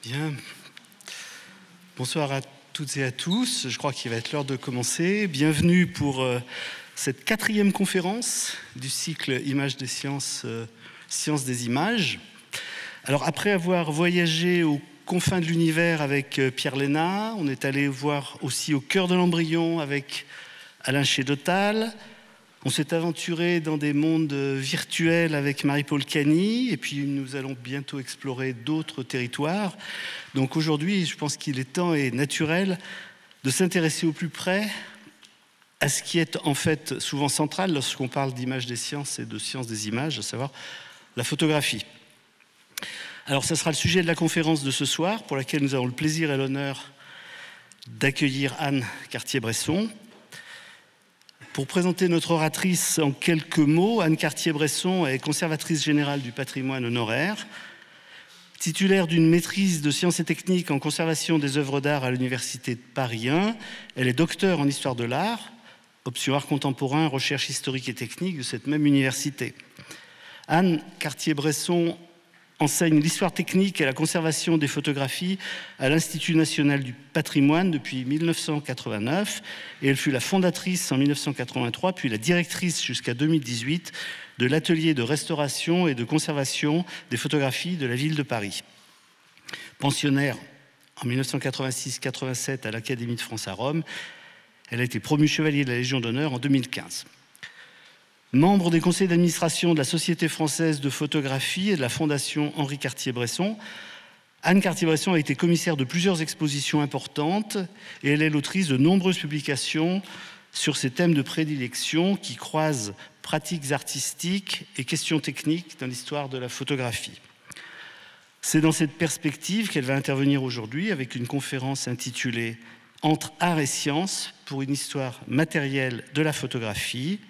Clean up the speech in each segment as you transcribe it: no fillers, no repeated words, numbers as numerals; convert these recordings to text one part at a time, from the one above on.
Bien. Bonsoir à toutes et à tous. Je crois qu'il va être l'heure de commencer. Bienvenue pour cette 4e conférence du cycle Images des sciences, Sciences des images. Alors, après avoir voyagé aux confins de l'univers avec Pierre Lénat, on est allé voir aussi au cœur de l'embryon avec Alain Chédotal. On s'est aventuré dans des mondes virtuels avec Marie-Paule Cany, et puis nous allons bientôt explorer d'autres territoires. Donc aujourd'hui, je pense qu'il est temps et naturel de s'intéresser au plus près à ce qui est en fait souvent central lorsqu'on parle d'images des sciences et de sciences des images, à savoir la photographie. Alors, ce sera le sujet de la conférence de ce soir, pour laquelle nous avons le plaisir et l'honneur d'accueillir Anne Cartier-Bresson. Pour présenter notre oratrice en quelques mots, Anne Cartier-Bresson est conservatrice générale du patrimoine honoraire, titulaire d'une maîtrise de sciences et techniques en conservation des œuvres d'art à l'Université de Paris 1. Elle est docteure en histoire de l'art, option art contemporain, recherche historique et technique de cette même université. Anne Cartier-Bresson enseigne l'histoire technique et la conservation des photographies à l'Institut national du patrimoine depuis 1989, et elle fut la fondatrice en 1983, puis la directrice jusqu'à 2018 de l'atelier de restauration et de conservation des photographies de la ville de Paris. Pensionnaire en 1986-87 à l'Académie de France à Rome, elle a été promue chevalier de la Légion d'honneur en 2015. Membre des conseils d'administration de la Société française de photographie et de la Fondation Henri Cartier-Bresson, Anne Cartier-Bresson a été commissaire de plusieurs expositions importantes et elle est l'autrice de nombreuses publications sur ses thèmes de prédilection qui croisent pratiques artistiques et questions techniques dans l'histoire de la photographie. C'est dans cette perspective qu'elle va intervenir aujourd'hui avec une conférence intitulée « Entre art et science pour une histoire matérielle de la photographie ».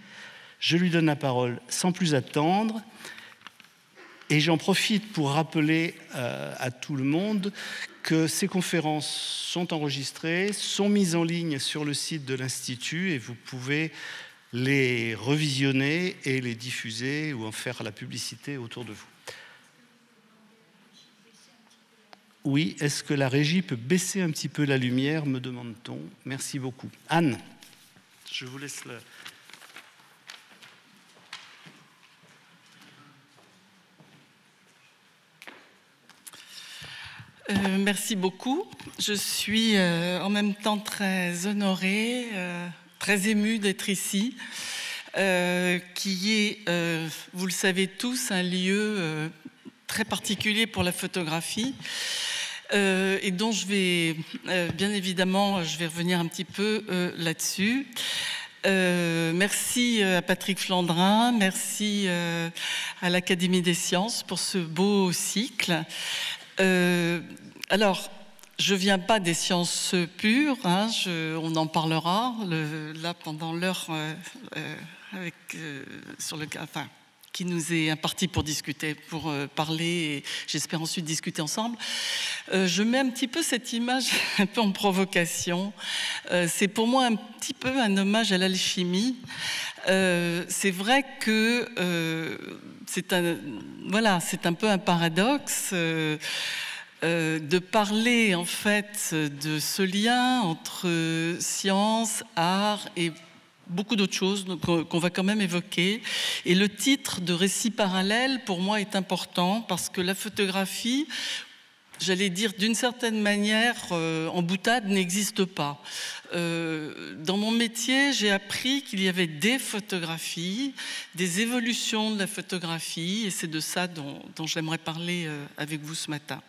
Je lui donne la parole sans plus attendre et j'en profite pour rappeler à tout le monde que ces conférences sont enregistrées, sont mises en ligne sur le site de l'Institut et vous pouvez les revisionner et les diffuser ou en faire la publicité autour de vous. Oui, est-ce que la régie peut baisser un petit peu la lumière, me demande-t-on. Merci beaucoup. Anne, je vous laisse le... Merci beaucoup. Je suis en même temps très honorée, très émue d'être ici, qui est, vous le savez tous, un lieu très particulier pour la photographie et dont je vais, bien évidemment, je vais revenir un petit peu là-dessus. Merci à Patrick Flandrin, merci à l'Académie des sciences pour ce beau cycle. Alors, je ne viens pas des sciences pures, hein, on en parlera là pendant l'heure qui nous est impartie pour discuter, pour parler et j'espère ensuite discuter ensemble. Je mets un petit peu cette image un peu en provocation. C'est pour moi un petit peu un hommage à l'alchimie. C'est vrai que c'est un peu un paradoxe de parler en fait de ce lien entre science, art et beaucoup d'autres choses qu'on va quand même évoquer. Et le titre de récit parallèle, pour moi, est important parce que la photographie, j'allais dire d'une certaine manière, en boutade, n'existe pas. Dans mon métier, j'ai appris qu'il y avait des photographies, des évolutions de la photographie, et c'est de ça dont j'aimerais parler avec vous ce matin.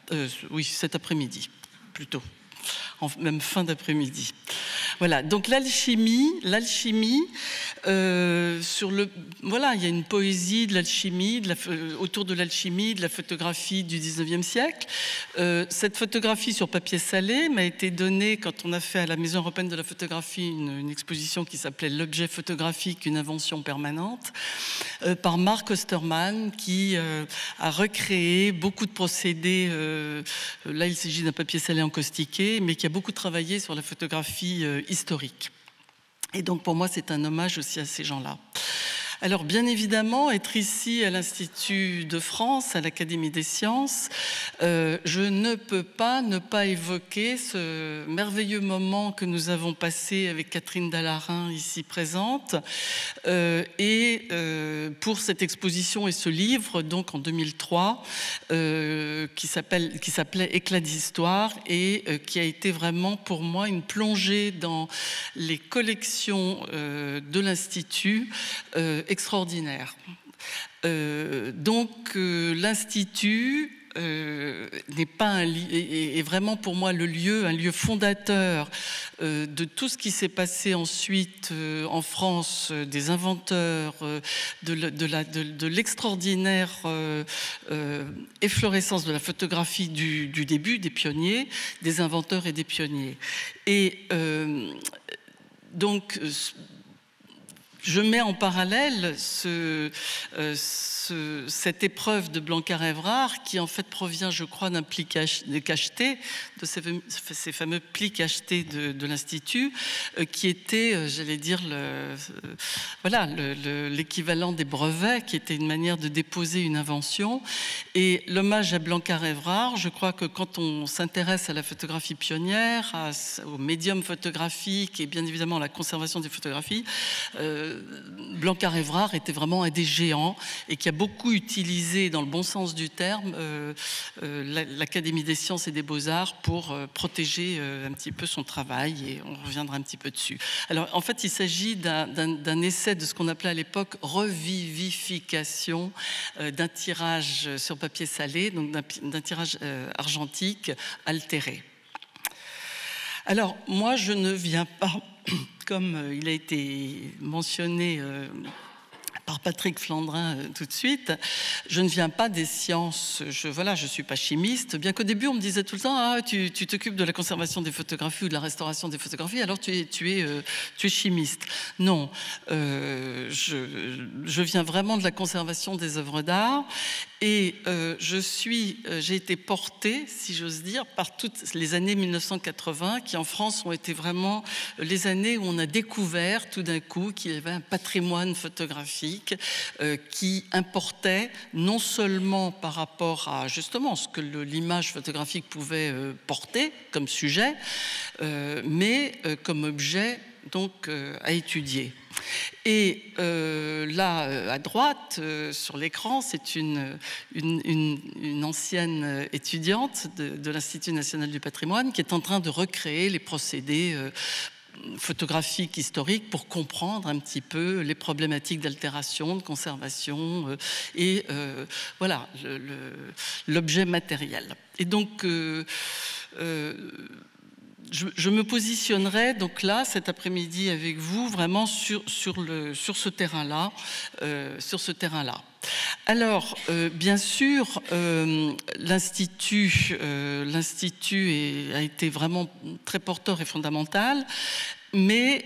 Oui, cet après-midi, plutôt. Même fin d'après-midi. Voilà, donc l'alchimie, voilà, il y a une poésie de l'alchimie, autour de l'alchimie, de la photographie du 19e siècle. Cette photographie sur papier salé m'a été donnée quand on a fait à la Maison européenne de la photographie une exposition qui s'appelait L'objet photographique, une invention permanente, par Mark Osterman, qui a recréé beaucoup de procédés. Là, il s'agit d'un papier salé encaustiqué, mais qui a beaucoup travaillé sur la photographie historique. Et donc, pour moi, c'est un hommage aussi à ces gens-là. Alors, bien évidemment, être ici à l'Institut de France, à l'Académie des sciences, je ne peux pas ne pas évoquer ce merveilleux moment que nous avons passé avec Catherine Dallarin, ici présente, pour cette exposition et ce livre, donc en 2003, qui s'appelait Éclat d'histoire et qui a été vraiment pour moi une plongée dans les collections de l'Institut extraordinaire. Donc l'Institut n'est pas est vraiment pour moi un lieu fondateur de tout ce qui s'est passé ensuite en France, des inventeurs, de l'extraordinaire efflorescence de la photographie du début, des pionniers, des inventeurs et des pionniers. Et donc, je mets en parallèle cette épreuve de Blanquart-Évrard qui en fait provient, je crois, d'un pli cacheté, de ces fameux plis cachetés de l'Institut, qui était, j'allais dire, l'équivalent des brevets, qui était une manière de déposer une invention. Et l'hommage à Blanquart-Évrard, je crois que quand on s'intéresse à la photographie pionnière, au médium photographique et bien évidemment à la conservation des photographies, Blanquart-Évrard était vraiment un des géants et qui a beaucoup utilisé, dans le bon sens du terme, l'Académie des sciences et des beaux-arts pour protéger un petit peu son travail, et on reviendra un petit peu dessus. Alors en fait, il s'agit d'un essai de ce qu'on appelait à l'époque revivification d'un tirage sur papier salé, donc d'un tirage argentique altéré. Alors moi, je ne viens pas, comme il a été mentionné par Patrick Flandrin tout de suite, je ne viens pas des sciences, je suis pas chimiste, bien qu'au début on me disait tout le temps, ah, tu t'occupes de la conservation des photographies ou de la restauration des photographies, alors tu es chimiste. Non, je viens vraiment de la conservation des œuvres d'art, et j'ai été portée, si j'ose dire, par toutes les années 1980 qui en France ont été vraiment les années où on a découvert tout d'un coup qu'il y avait un patrimoine photographique qui importait non seulement par rapport à justement ce que l'image photographique pouvait porter comme sujet, mais comme objet donc à étudier. Et là, à droite, sur l'écran, c'est une ancienne étudiante de l'Institut national du patrimoine qui est en train de recréer les procédés photographiques historiques pour comprendre un petit peu les problématiques d'altération, de conservation et voilà, l'objet matériel. Et donc, je me positionnerai donc là cet après-midi avec vous vraiment sur ce terrain-là, Alors, bien sûr, l'Institut a été vraiment très porteur et fondamental. Mais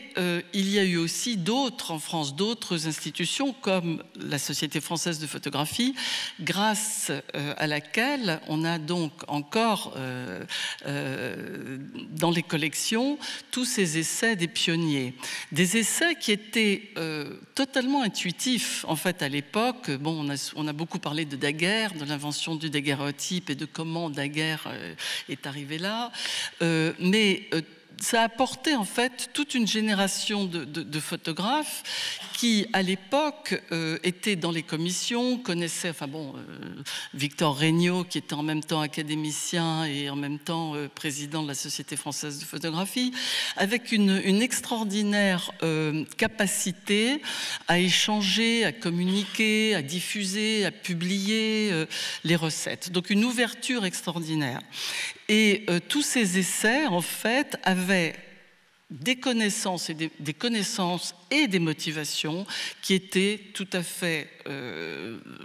il y a eu aussi d'autres en France, d'autres institutions comme la Société française de photographie, grâce à laquelle on a donc encore dans les collections tous ces essais des pionniers. Des essais qui étaient totalement intuitifs en fait à l'époque. Bon, on a beaucoup parlé de Daguerre, de l'invention du daguerréotype et de comment Daguerre est arrivé là, mais ça a porté en fait toute une génération de photographes qui, à l'époque, étaient dans les commissions, connaissaient, Victor Regnault, qui était en même temps académicien et en même temps président de la Société française de photographie, avec une extraordinaire capacité à échanger, à communiquer, à diffuser, à publier les recettes. Donc une ouverture extraordinaire. Et tous ces essais, en fait, avaient des connaissances et des connaissances et des motivations qui étaient tout à fait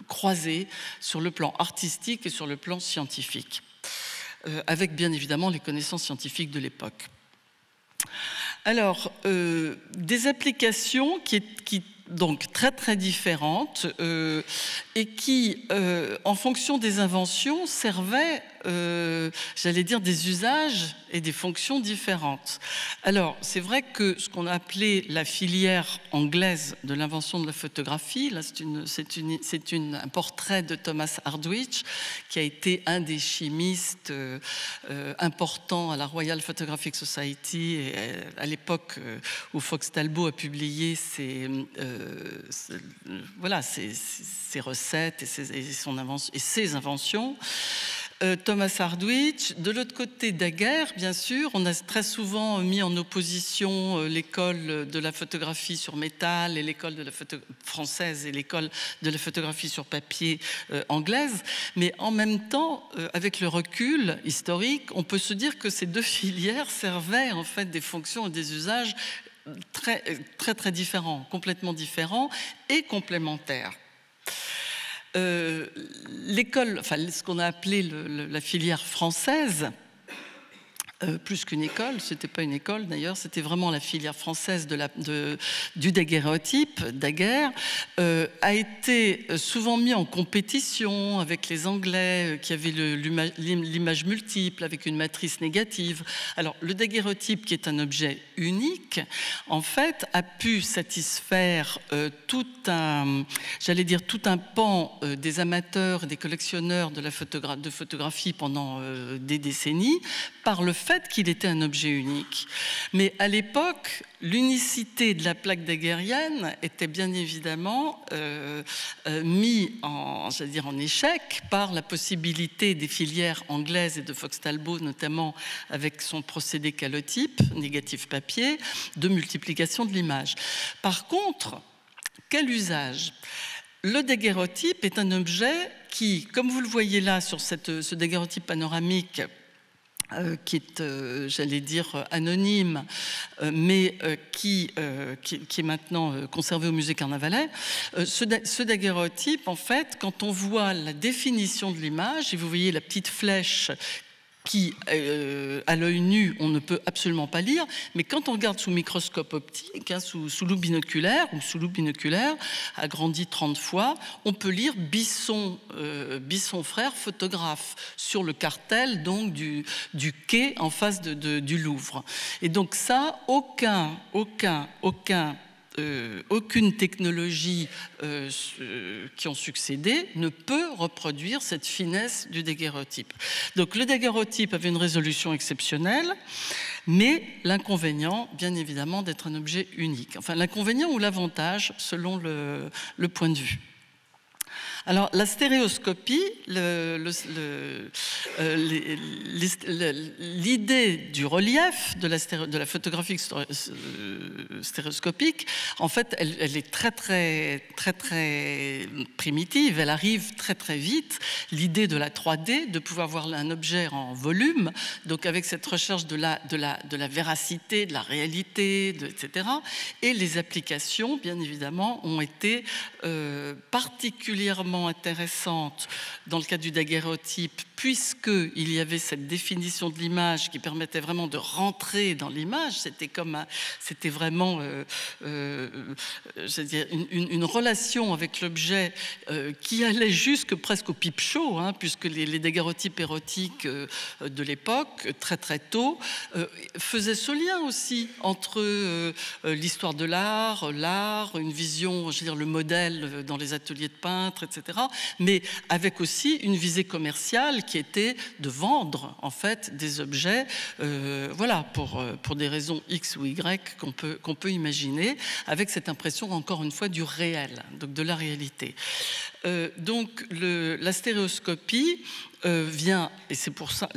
croisées sur le plan artistique et sur le plan scientifique, avec bien évidemment les connaissances scientifiques de l'époque. Alors, des applications qui donc très très différentes et qui, en fonction des inventions, servaient j'allais dire, des usages et des fonctions différentes. Alors, c'est vrai que ce qu'on a appelé la filière anglaise de l'invention de la photographie, là, c'est un portrait de Thomas Hardwicz, qui a été un des chimistes importants à la Royal Photographic Society, et à l'époque où Fox Talbot a publié ses recettes et ses inventions. Thomas Hardwicz. De l'autre côté, Daguerre, bien sûr. On a très souvent mis en opposition l'école de la photographie sur métal et l'école de la française et l'école de la photographie sur papier anglaise. Mais en même temps, avec le recul historique, on peut se dire que ces deux filières servaient en fait des fonctions et des usages très, très, très différents, complètement différents et complémentaires. L'école, enfin ce qu'on a appelé la filière française, plus qu'une école, c'était pas une école d'ailleurs, c'était vraiment la filière française du daguerréotype, Daguerre, a été souvent mis en compétition avec les Anglais qui avaient l'image multiple avec une matrice négative. Alors le daguerréotype, qui est un objet unique, en fait a pu satisfaire tout un pan des amateurs et des collectionneurs de photographie pendant des décennies par le fait qu'il était un objet unique. Mais à l'époque, l'unicité de la plaque daguerrienne était bien évidemment mise en échec par la possibilité des filières anglaises et de Fox Talbot, notamment avec son procédé calotype, négatif papier, de multiplication de l'image. Par contre, quel usage ? Le daguerréotype est un objet qui, comme vous le voyez là sur ce daguerréotype panoramique, qui est, j'allais dire, anonyme, mais qui est maintenant conservé au musée Carnavalet. Ce daguerréotype, en fait, quand on voit la définition de l'image, et vous voyez la petite flèche qui, à l'œil nu, on ne peut absolument pas lire, mais quand on regarde sous microscope optique, sous loupe binoculaire, ou sous loupe binoculaire, agrandi 30 fois, on peut lire Bisson frère photographe, sur le cartel donc du quai en face du Louvre. Et donc ça, aucune technologie qui ont succédé ne peut reproduire cette finesse du daguerréotype. Donc le daguerréotype avait une résolution exceptionnelle, mais l'inconvénient, bien évidemment, d'être un objet unique. Enfin, l'inconvénient ou l'avantage, selon le point de vue. Alors, la stéréoscopie, l'idée du relief de la photographie stéréoscopique, en fait, elle est très, très, très, très primitive. Elle arrive très, très vite. L'idée de la 3D, de pouvoir voir un objet en volume, donc avec cette recherche de la véracité, de la réalité, etc. Et les applications, bien évidemment, ont été particulièrement intéressantes dans le cas du daguerréotype, puisqu'il y avait cette définition de l'image qui permettait vraiment de rentrer dans l'image. C'était vraiment une relation avec l'objet qui allait jusque presque au pipe show, puisque les daguerréotypes érotiques de l'époque, très très tôt, faisaient ce lien aussi entre l'histoire de l'art, une vision, le modèle dans les ateliers de peintres, etc., mais avec aussi une visée commerciale qui était de vendre en fait des objets, pour des raisons X ou Y qu'on peut imaginer, avec cette impression encore une fois du réel, donc de la réalité. Donc la stéréoscopie vient, et c'est pour ça,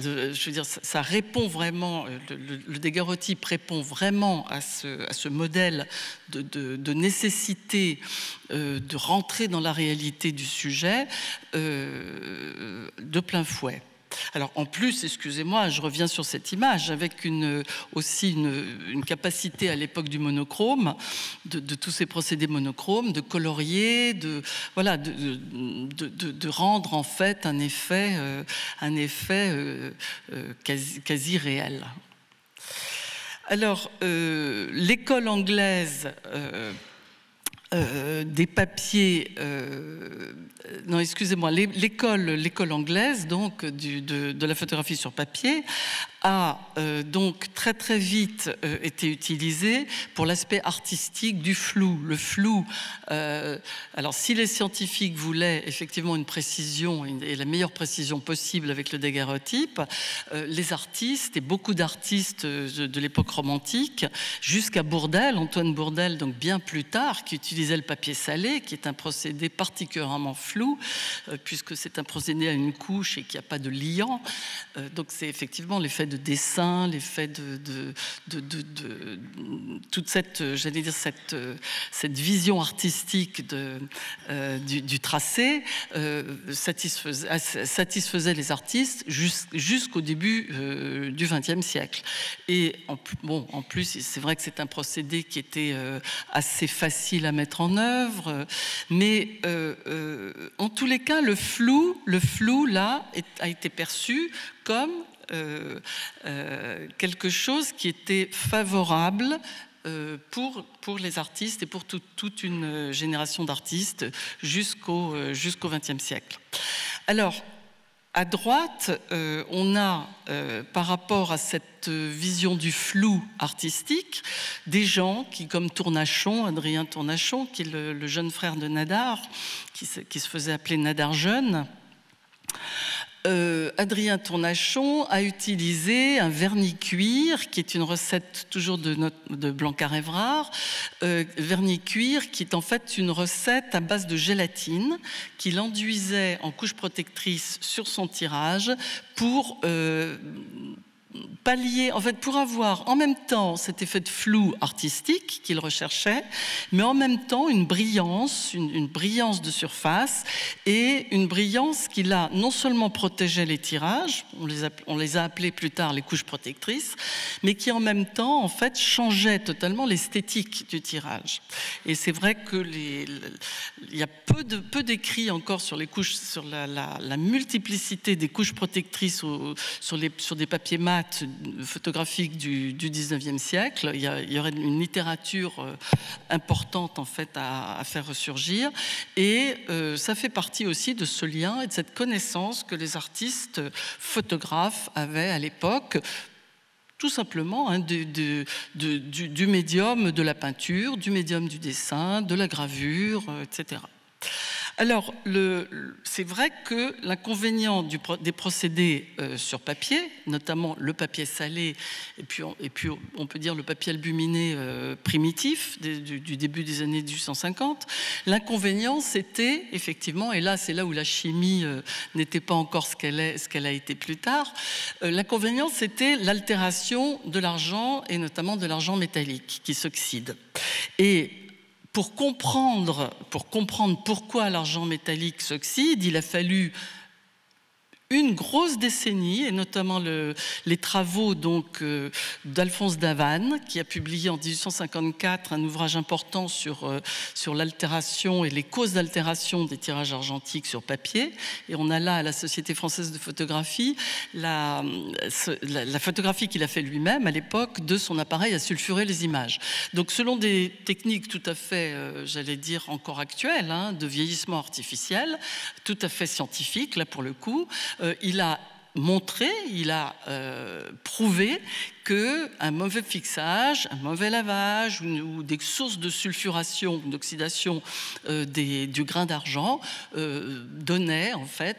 ça répond vraiment, le daguerréotype répond vraiment à ce modèle de nécessité de rentrer dans la réalité du sujet de plein fouet. Alors en plus, excusez-moi, je reviens sur cette image avec aussi une capacité à l'époque du monochrome, de tous ces procédés monochromes, de colorier, de rendre en fait un effet quasi réel. Alors l'école anglaise des papiers, non excusez-moi, l'école anglaise donc de la photographie sur papier a donc très vite été utilisée pour l'aspect artistique du flou. Le flou, alors si les scientifiques voulaient effectivement une précision et la meilleure précision possible avec le daguerreotype, les artistes et beaucoup d'artistes de l'époque romantique, jusqu'à Bourdelle, Antoine Bourdelle, donc bien plus tard, qui utilisait le papier salé, qui est un procédé particulièrement flou, puisque c'est un procédé à une couche et qu'il n'y a pas de liant. Donc c'est effectivement l'effet de dessin, l'effet de toute cette, j'allais dire, cette vision artistique du tracé satisfaisait les artistes jusqu'au début du XXe siècle. Et en plus, c'est vrai que c'est un procédé qui était assez facile à mettre en œuvre, mais en tous les cas, le flou là a été perçu comme quelque chose qui était favorable pour les artistes et pour toute une génération d'artistes jusqu'au XXe siècle. Alors, à droite, on a, par rapport à cette vision du flou artistique, des gens qui, comme Tournachon, Adrien Tournachon, qui est le jeune frère de Nadar, qui se faisait appeler Nadar jeune. Adrien Tournachon a utilisé un vernis cuir, qui est une recette toujours de Blanquart-Évrard, vernis cuir qui est en fait une recette à base de gélatine qu'il enduisait en couche protectrice sur son tirage pour pallier, en fait, pour avoir en même temps cet effet de flou artistique qu'il recherchait, mais en même temps une brillance de surface et une brillance qui là non seulement protégeait les tirages, on les a appelés plus tard les couches protectrices, mais qui en même temps en fait changeait totalement l'esthétique du tirage. Et c'est vrai que il y a peu d'écrits encore sur les couches, sur la multiplicité des couches protectrices sur des papiers mat photographique du 19e siècle. Il y aurait une littérature importante en fait à faire ressurgir, et ça fait partie aussi de ce lien et de cette connaissance que les artistes photographes avaient à l'époque, tout simplement du médium de la peinture, du médium du dessin, de la gravure, etc. Alors, c'est vrai que l'inconvénient des procédés sur papier, notamment le papier salé et puis on peut dire le papier albuminé primitif du début des années 1850, l'inconvénient c'était effectivement, et là c'est là où la chimie n'était pas encore ce qu'elle a été plus tard, l'inconvénient c'était l'altération de l'argent et notamment de l'argent métallique qui s'oxyde. Et pour comprendre pourquoi l'argent métallique s'oxyde, il a fallu une grosse décennie, et notamment les travaux d'Alphonse Davanne, qui a publié en 1854 un ouvrage important sur l'altération et les causes d'altération des tirages argentiques sur papier. Et on a là, à la Société française de photographie, la photographie qu'il a fait lui-même à l'époque de son appareil à sulfurer les images. Donc selon des techniques tout à fait, j'allais dire, encore actuelles, de vieillissement artificiel, tout à fait scientifiques, là pour le coup, il a montré, il a prouvé qu'un mauvais fixage, un mauvais lavage ou des sources de sulfuration, d'oxydation du grain d'argent donnaient en fait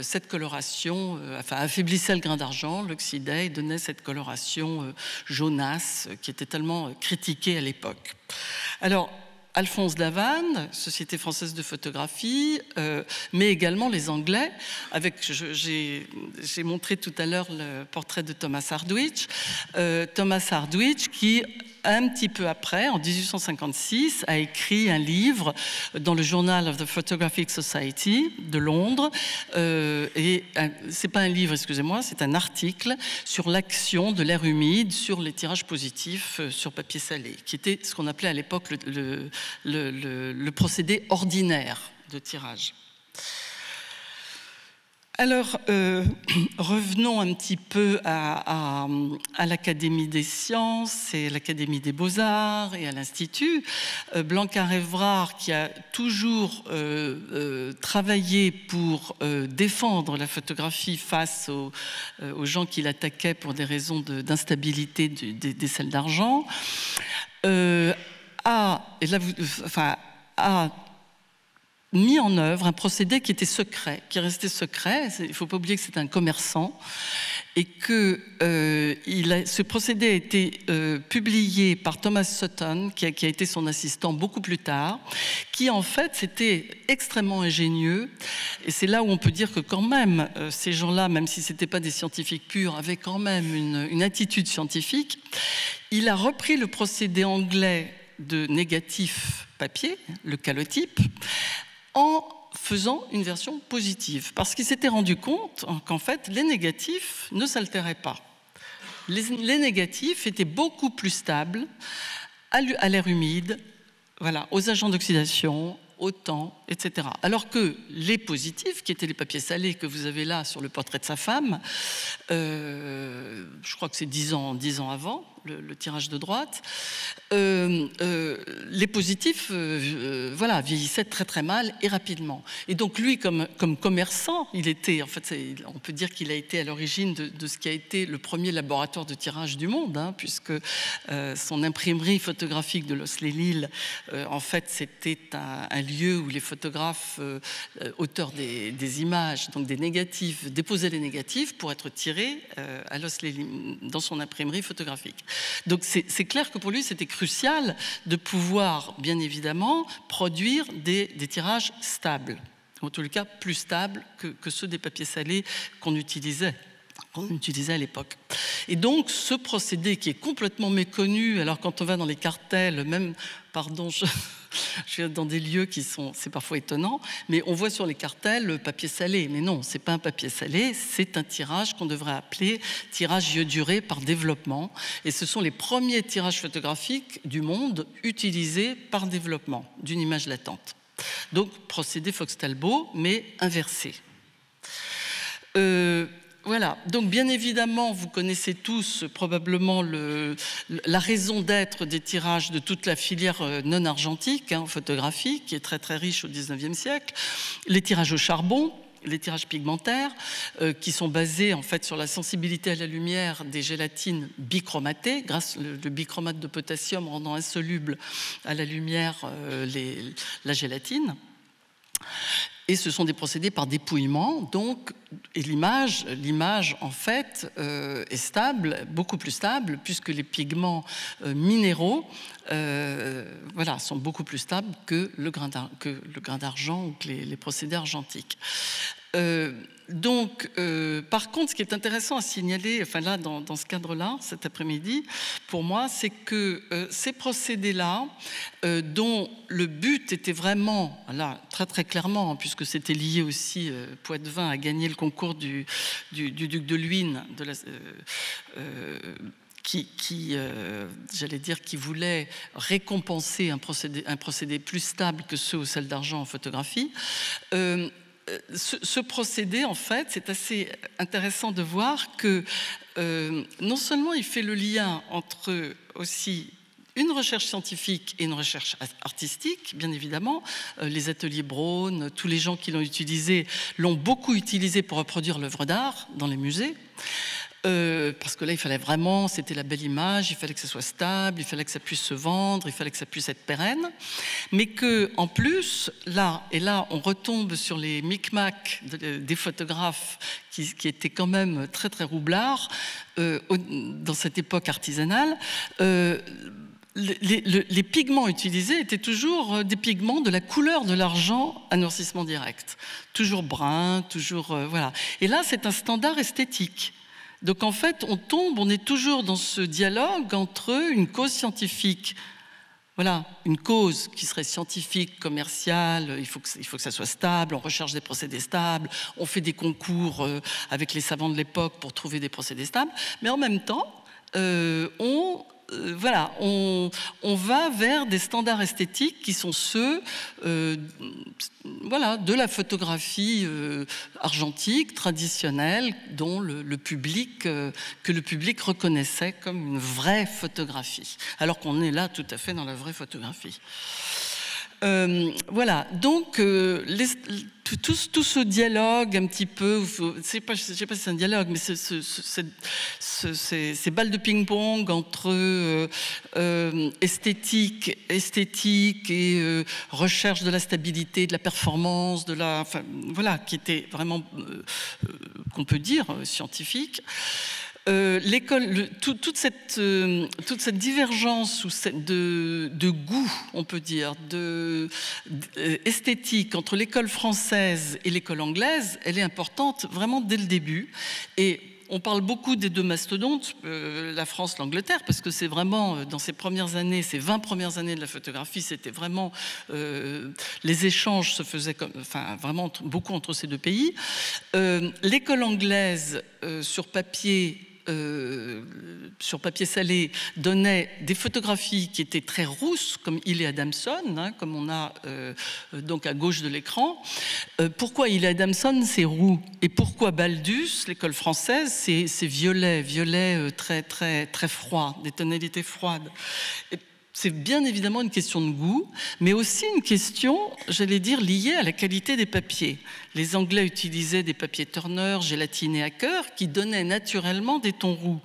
cette coloration, enfin affaiblissait le grain d'argent, l'oxydait et donnait cette coloration jaunasse qui était tellement critiquée à l'époque. Alors, Alphonse Davanne, Société française de photographie, mais également les Anglais. J'ai montré tout à l'heure le portrait de Thomas Hardwicz. Thomas Hardwicz qui, un petit peu après, en 1856, a écrit un livre dans le Journal of the Photographic Society de Londres. C'est pas un livre, excusez-moi, c'est un article sur l'action de l'air humide sur les tirages positifs sur papier salé, qui était ce qu'on appelait à l'époque le procédé ordinaire de tirage. Alors, revenons un petit peu à l'Académie des sciences et l'Académie des beaux-arts et à l'Institut. Blanquart-Évrard, qui a toujours travaillé pour défendre la photographie face aux gens qui l'attaquaient pour des raisons d'instabilité des selles d'argent, a mis en œuvre un procédé qui était secret, qui restait secret. Il ne faut pas oublier que c'est un commerçant et que ce procédé a été publié par Thomas Sutton, qui a été son assistant beaucoup plus tard, qui en fait c'était extrêmement ingénieux. Et c'est là où on peut dire que quand même, ces gens-là, même si ce n'étaient pas des scientifiques purs, avaient quand même une attitude scientifique. Il a repris le procédé anglais de négatif papier, le calotype, en faisant une version positive, parce qu'il s'était rendu compte qu'en fait, les négatifs ne s'altéraient pas. Les négatifs étaient beaucoup plus stables à l'air humide, voilà, aux agents d'oxydation, au temps, etc. Alors que les positifs, qui étaient les papiers salés que vous avez là sur le portrait de sa femme, je crois que c'est 10 ans avant, le tirage de droite, les positifs voilà, vieillissaient très très mal et rapidement. Et donc lui, comme commerçant, il était, en fait, on peut dire qu'il a été à l'origine de ce qui a été le premier laboratoire de tirage du monde, hein, puisque son imprimerie photographique de Los-les-Lilles, en fait, c'était un lieu où les photographes, auteurs des images, donc des négatifs, déposaient les négatifs pour être tirés à Los-les-Lilles, dans son imprimerie photographique. Donc c'est clair que pour lui, c'était crucial de pouvoir, bien évidemment, produire des tirages stables, en tout cas plus stables que ceux des papiers salés qu'on utilisait à l'époque. Et donc, ce procédé qui est complètement méconnu, alors quand on va dans les cartels, même, pardon, je suis dans des lieux c'est parfois étonnant, mais on voit sur les cartels le papier salé. Mais non, c'est pas un papier salé, c'est un tirage qu'on devrait appeler tirage ioduré par développement. Et ce sont les premiers tirages photographiques du monde utilisés par développement d'une image latente. Donc, procédé Fox-Talbot, mais inversé. Voilà, donc bien évidemment, vous connaissez tous probablement la raison d'être des tirages de toute la filière non argentique, hein, photographique, qui est très très riche au XIXe siècle, les tirages au charbon, les tirages pigmentaires, qui sont basés en fait sur la sensibilité à la lumière des gélatines bichromatées, grâce le bichromate de potassium rendant insoluble à la lumière la gélatine. Et ce sont des procédés par dépouillement, donc, et l'image en fait est stable, beaucoup plus stable, puisque les pigments minéraux voilà, sont beaucoup plus stables que le grain d'argent ou que les procédés argentiques. Donc, par contre, ce qui est intéressant à signaler, enfin là, dans ce cadre-là, cet après-midi, pour moi, c'est que ces procédés-là, dont le but était vraiment, là, très très clairement, puisque c'était lié aussi, Poitevin a gagné le concours du duc de Luynes, j'allais dire, qui voulait récompenser un procédé plus stable que ceux aux selles d'argent en photographie. Ce procédé, en fait, c'est assez intéressant de voir que non seulement il fait le lien entre aussi une recherche scientifique et une recherche artistique, bien évidemment. Les ateliers Braun, tous les gens qui l'ont utilisé l'ont beaucoup utilisé pour reproduire l'œuvre d'art dans les musées. Parce que là, il fallait vraiment, c'était la belle image, il fallait que ça soit stable, il fallait que ça puisse se vendre, il fallait que ça puisse être pérenne, mais que en plus, là, on retombe sur les micmacs des photographes qui étaient quand même très très roublards dans cette époque artisanale. Les pigments utilisés étaient toujours des pigments de la couleur de l'argent à noircissement direct, toujours brun, toujours voilà. Et là, c'est un standard esthétique. Donc en fait, on est toujours dans ce dialogue entre une cause scientifique, voilà, une cause qui serait scientifique, commerciale, il faut que ça soit stable, on recherche des procédés stables, on fait des concours avec les savants de l'époque pour trouver des procédés stables, mais en même temps, on voilà, on va vers des standards esthétiques qui sont ceux voilà, de la photographie argentique, traditionnelle, dont que le public reconnaissait comme une vraie photographie, alors qu'on est là tout à fait dans la vraie photographie. Voilà, donc tout ce dialogue un petit peu, je ne sais pas si c'est un dialogue, mais ces balles de ping-pong entre esthétique et recherche de la stabilité, de la performance, enfin, voilà, qui était vraiment, qu'on peut dire, scientifique. Toute cette divergence de goût, on peut dire, esthétique entre l'école française et l'école anglaise, elle est importante vraiment dès le début. Et on parle beaucoup des deux mastodontes, la France, l'Angleterre, parce que c'est vraiment, dans ces premières années, ces 20 premières années de la photographie, c'était vraiment, les échanges se faisaient vraiment beaucoup entre ces deux pays. L'école anglaise, sur papier salé, donnait des photographies qui étaient très rousses, comme Hill et Adamson, hein, comme on a donc à gauche de l'écran. Pourquoi Hill et Adamson, c'est roux? Et pourquoi Baldus, l'école française, c'est violet très, très, très froid, des tonalités froides. C'est bien évidemment une question de goût, mais aussi une question, j'allais dire, liée à la qualité des papiers. Les Anglais utilisaient des papiers Turner, gélatinés à cœur, qui donnaient naturellement des tons roux.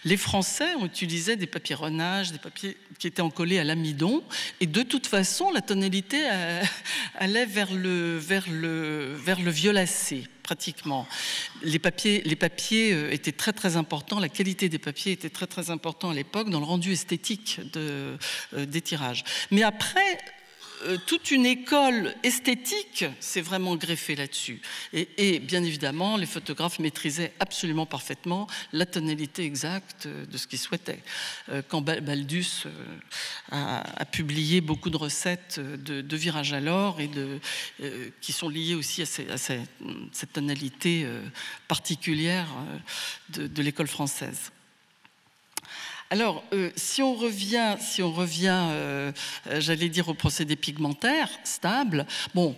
Les Français utilisaient des papiers Renage, des papiers qui étaient encollés à l'amidon, et de toute façon, la tonalité allait vers le violacé. Pratiquement. Les papiers étaient très très importants, la qualité des papiers était très très importante à l'époque dans le rendu esthétique des tirages. Mais après, toute une école esthétique s'est vraiment greffée là-dessus. Et bien évidemment, les photographes maîtrisaient absolument parfaitement la tonalité exacte de ce qu'ils souhaitaient. Quand Baldus a publié beaucoup de recettes de virage à l'or et qui sont liées aussi à cette tonalité particulière de l'école française. Alors, si on revient, j'allais dire, au procédé pigmentaire stable, bon,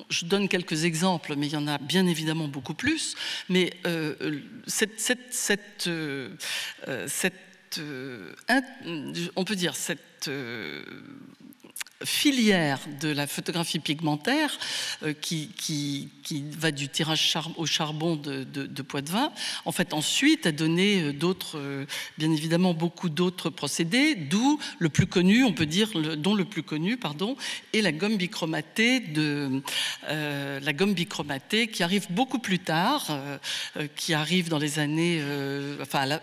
je donne quelques exemples, mais il y en a bien évidemment beaucoup plus. Mais on peut dire cette filière de la photographie pigmentaire qui va du tirage au charbon de Poitevin, en fait ensuite a donné bien évidemment beaucoup d'autres procédés, d'où le plus connu, on peut dire, dont le plus connu, pardon, est la gomme bichromatée qui arrive beaucoup plus tard, qui arrive dans les années, à la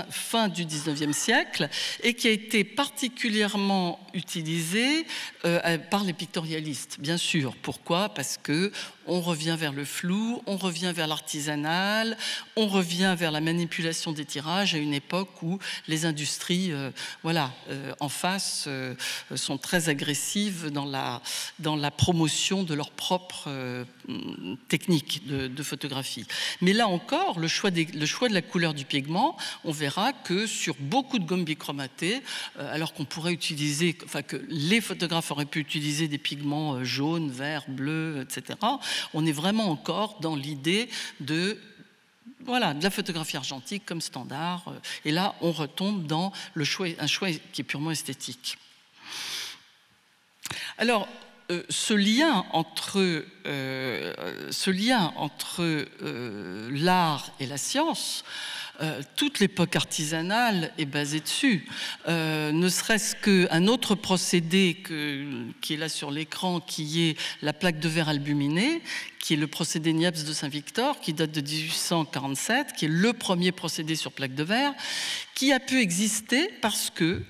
fin du 19e siècle, et qui a été particulièrement utilisée par les pictorialistes, bien sûr. Pourquoi? Parce que on revient vers le flou, on revient vers l'artisanal, on revient vers la manipulation des tirages à une époque où les industries, en face, sont très agressives dans la promotion de leur propre technique de photographie. Mais là encore, le choix de la couleur du pigment, on verra que sur beaucoup de gommes bichromatées, alors qu'on pourrait utiliser, que les photographes auraient pu utiliser des pigments jaunes, verts, bleus, etc., on est vraiment encore dans l'idée de la photographie argentique comme standard. Et là, on retombe dans un choix qui est purement esthétique. Alors, ce lien entre l'art et la science, toute l'époque artisanale est basée dessus. Ne serait-ce qu'un autre procédé qui est là sur l'écran, qui est la plaque de verre albuminée, qui est le procédé Niepce de Saint-Victor, qui date de 1847, qui est le premier procédé sur plaque de verre, qui a pu exister parce que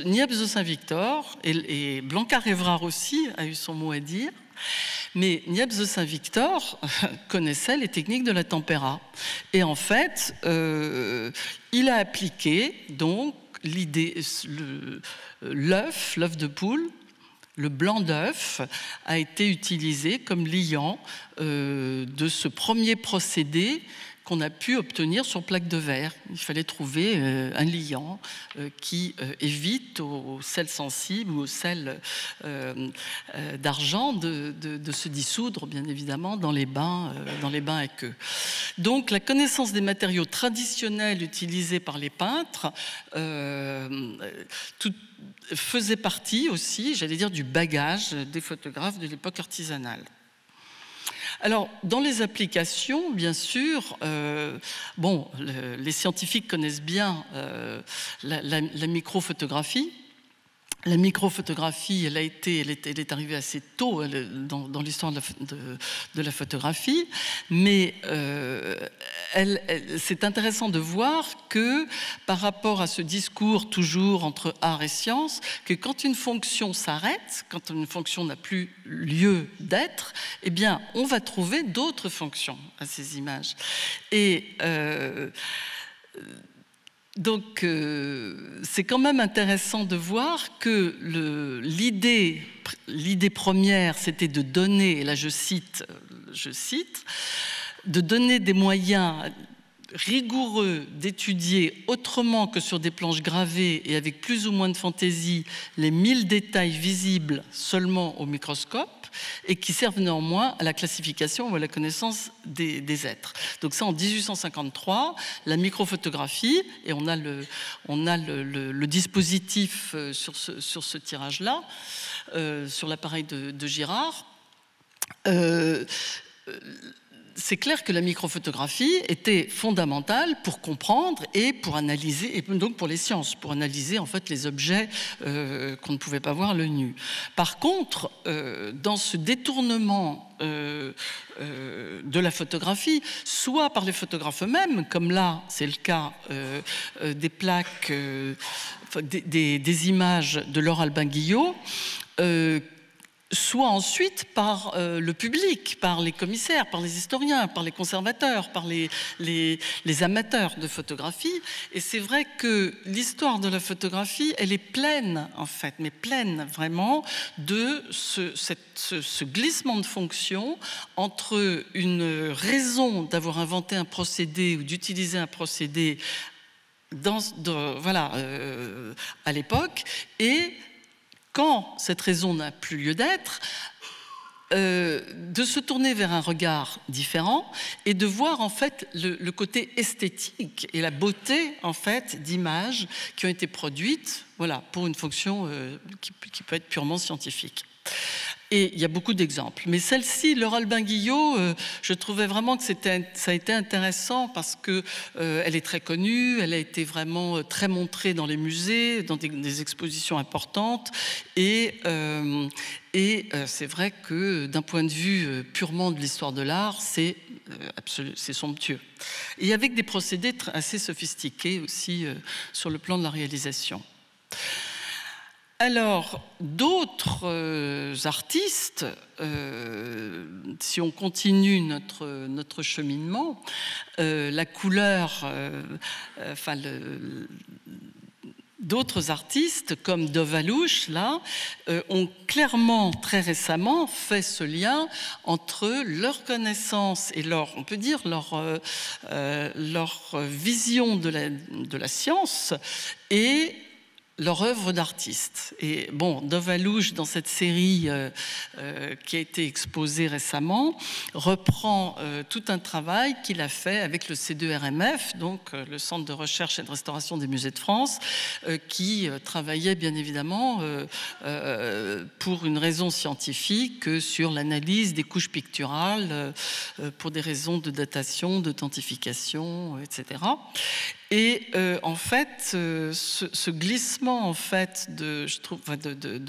Niepce de Saint-Victor, et Blanquart-Évrard aussi a eu son mot à dire, mais Niepce de Saint-Victor connaissait les techniques de la tempéra. Et en fait, il a appliqué donc l'œuf de poule, le blanc d'œuf a été utilisé comme liant de ce premier procédé qu'on a pu obtenir sur plaque de verre. Il fallait trouver un liant qui évite aux sels sensibles ou aux sels d'argent de se dissoudre, bien évidemment, dans les bains aqueux. Donc la connaissance des matériaux traditionnels utilisés par les peintres faisait partie aussi, j'allais dire, du bagage des photographes de l'époque artisanale. Alors, dans les applications, bien sûr, les scientifiques connaissent bien la microphotographie. La microphotographie, elle est arrivée assez tôt dans l'histoire de la photographie, mais c'est intéressant de voir que par rapport à ce discours toujours entre art et science, que quand une fonction s'arrête, quand une fonction n'a plus lieu d'être, eh bien, on va trouver d'autres fonctions à ces images. Et donc, c'est quand même intéressant de voir que l'idée première, c'était de donner, et là je cite, de donner des moyens rigoureux d'étudier autrement que sur des planches gravées et avec plus ou moins de fantaisie les 1000 détails visibles seulement au microscope, et qui servent néanmoins à la classification ou à la connaissance des êtres. Donc ça, en 1853, la microphotographie, et on a le dispositif sur ce tirage-là, sur l'appareil de Girard. C'est clair que la microphotographie était fondamentale pour comprendre et pour analyser, et donc pour les sciences, pour analyser en fait les objets qu'on ne pouvait pas voir à l'œil nu. Par contre, dans ce détournement de la photographie, soit par les photographes eux-mêmes, comme là c'est le cas des plaques, des images de Laure Albin-Guillot, soit ensuite par le public, par les commissaires, par les historiens, par les conservateurs, par les amateurs de photographie. Et c'est vrai que l'histoire de la photographie, elle est pleine, en fait, mais pleine vraiment de ce glissement de fonction entre une raison d'avoir inventé un procédé ou d'utiliser un procédé à l'époque, et quand cette raison n'a plus lieu d'être, de se tourner vers un regard différent et de voir en fait le côté esthétique et la beauté en fait d'images qui ont été produites, voilà, pour une fonction qui peut être purement scientifique. Et il y a beaucoup d'exemples. Mais celle-ci, Laure Albin-Guillot, je trouvais vraiment que ça a été intéressant parce que elle est très connue, elle a été vraiment très montrée dans les musées, dans des expositions importantes. Et c'est vrai que d'un point de vue purement de l'histoire de l'art, c'est somptueux. Et avec des procédés assez sophistiqués aussi sur le plan de la réalisation. Alors, d'autres artistes, si on continue notre cheminement, la couleur, d'autres artistes comme Dov-Alouche, là, ont clairement, très récemment, fait ce lien entre leur connaissance et on peut dire leur vision de la science et leur œuvre d'artiste. Et bon, Dov-Alouche, dans cette série qui a été exposée récemment, reprend tout un travail qu'il a fait avec le C2RMF, donc le Centre de recherche et de restauration des musées de France, qui travaillait bien évidemment pour une raison scientifique sur l'analyse des couches picturales, pour des raisons de datation, d'authentification, etc. Et en fait, ce glissement en fait de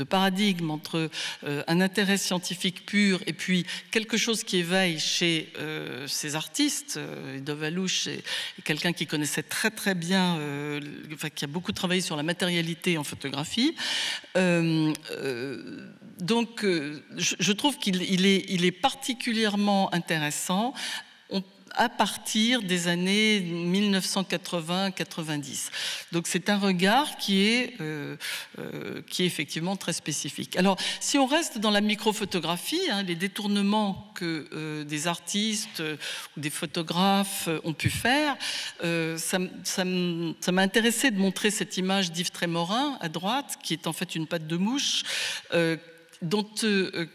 paradigme entre un intérêt scientifique pur et puis quelque chose qui éveille chez ces artistes, Dov-Alouche est quelqu'un qui connaissait très très bien, qui a beaucoup travaillé sur la matérialité en photographie. Donc, je trouve qu'il est particulièrement intéressant. à partir des années 1980-90. Donc c'est un regard qui est effectivement très spécifique. Alors si on reste dans la microphotographie, les détournements que des artistes ou des photographes ont pu faire, ça m'a intéressé de montrer cette image d'Yves Trémorin à droite, qui est en fait une patte de mouche,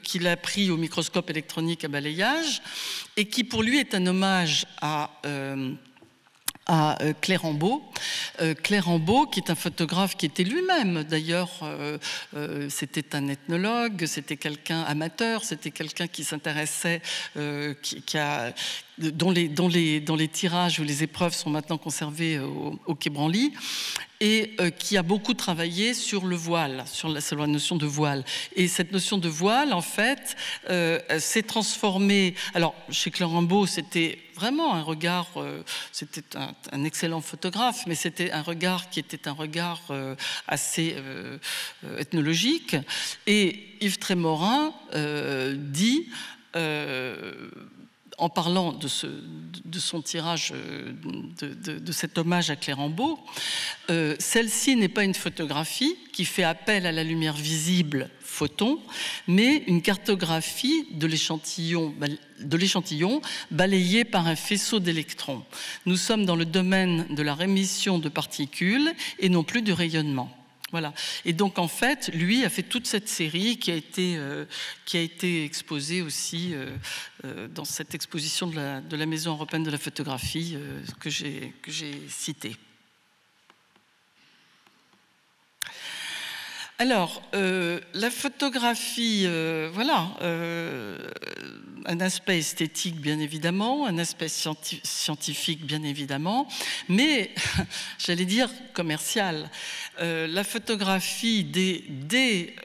qu'il a pris au microscope électronique à balayage, et qui pour lui est un hommage à Claire Ambaut. Claire Ambaut, qui est un photographe qui était lui-même, d'ailleurs, c'était un ethnologue, c'était quelqu'un amateur, c'était quelqu'un qui s'intéressait, dont les tirages ou les épreuves sont maintenant conservés au Quai Branly, et qui a beaucoup travaillé sur le voile, sur la notion de voile. Et cette notion de voile, en fait, s'est transformée. Alors, chez Claire Ambaut, c'était vraiment un regard, c'était un excellent photographe, mais c'était un regard qui était un regard assez ethnologique. Et Yves Trémorin dit, en parlant de son tirage, de cet hommage à Claire Ambaut, celle-ci n'est pas une photographie qui fait appel à la lumière visible, photon, mais une cartographie de l'échantillon balayé par un faisceau d'électrons. Nous sommes dans le domaine de la rémission de particules et non plus du rayonnement. Voilà. Et donc, en fait, lui a fait toute cette série qui a été exposée aussi dans cette exposition de la Maison européenne de la photographie que j'ai citée. Alors, la photographie, voilà, un aspect esthétique bien évidemment, un aspect scientifique bien évidemment, mais j'allais dire commercial. La photographie dès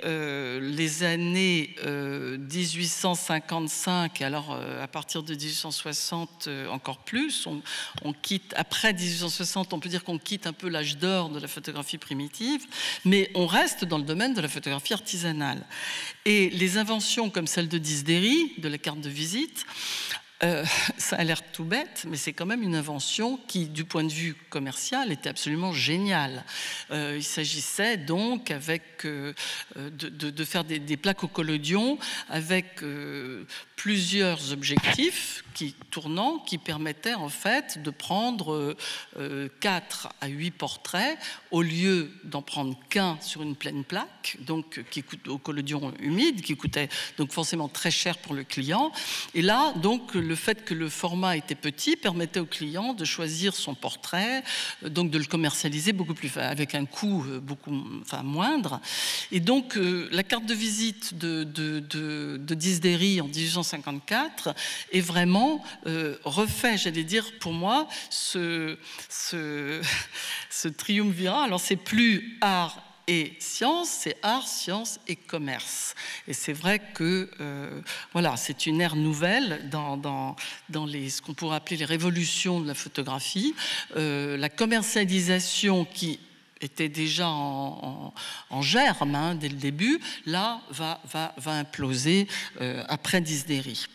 les années 1855, et alors à partir de 1860 encore plus, on quitte, après 1860 on peut dire qu'on quitte un peu l'âge d'or de la photographie primitive, mais on reste dans le domaine de la photographie artisanale. Et les inventions comme celle de Disdéry, de la carte de visite, ça a l'air tout bête, mais c'est quand même une invention qui, du point de vue commercial, était absolument géniale. Il s'agissait donc de faire des plaques au collodion avec plusieurs objectifs tournants qui permettaient en fait de prendre 4 à 8 portraits au lieu d'en prendre qu'un sur une pleine plaque, donc qui coûte au collodion humide, qui coûtait donc forcément très cher pour le client. Et là, donc, le fait que le format était petit permettait au client de choisir son portrait, donc de le commercialiser avec un coût moindre. Et donc, la carte de visite de Disdéry en 1854 est vraiment refait, j'allais dire, pour moi, ce triumvirat. Alors, c'est plus art et science, c'est art, science et commerce. Et c'est vrai que voilà, c'est une ère nouvelle dans ce qu'on pourrait appeler les révolutions de la photographie. La commercialisation qui était déjà en germe dès le début, là, va imploser après Disdéry.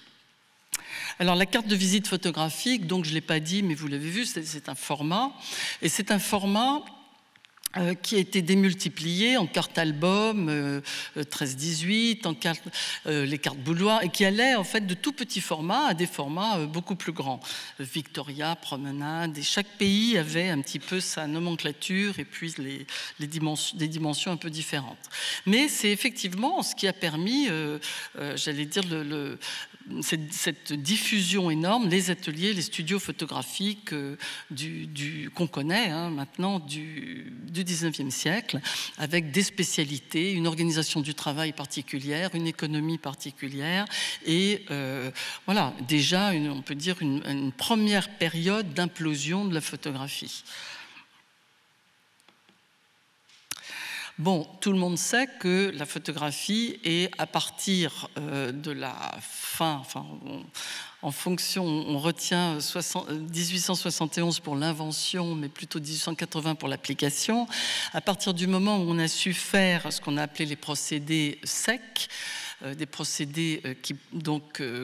Alors la carte de visite photographique, donc je ne l'ai pas dit, mais vous l'avez vu, c'est un format. Et c'est un format qui a été démultiplié en cartes album 13-18, en les cartes boudoir, et qui allait en fait de tout petits formats à des formats beaucoup plus grands. Victoria, promenade, et chaque pays avait un petit peu sa nomenclature et puis des dimensions un peu différentes. Mais c'est effectivement ce qui a permis, j'allais dire, cette diffusion énorme, les ateliers, les studios photographiques qu'on connaît maintenant du 19e siècle, avec des spécialités, une organisation du travail particulière, une économie particulière, et voilà, déjà, on peut dire, une première période d'implosion de la photographie. Bon, tout le monde sait que la photographie est à partir de la fin, en fonction, on retient 1871 pour l'invention, mais plutôt 1880 pour l'application. À partir du moment où on a su faire ce qu'on a appelé les procédés secs, des procédés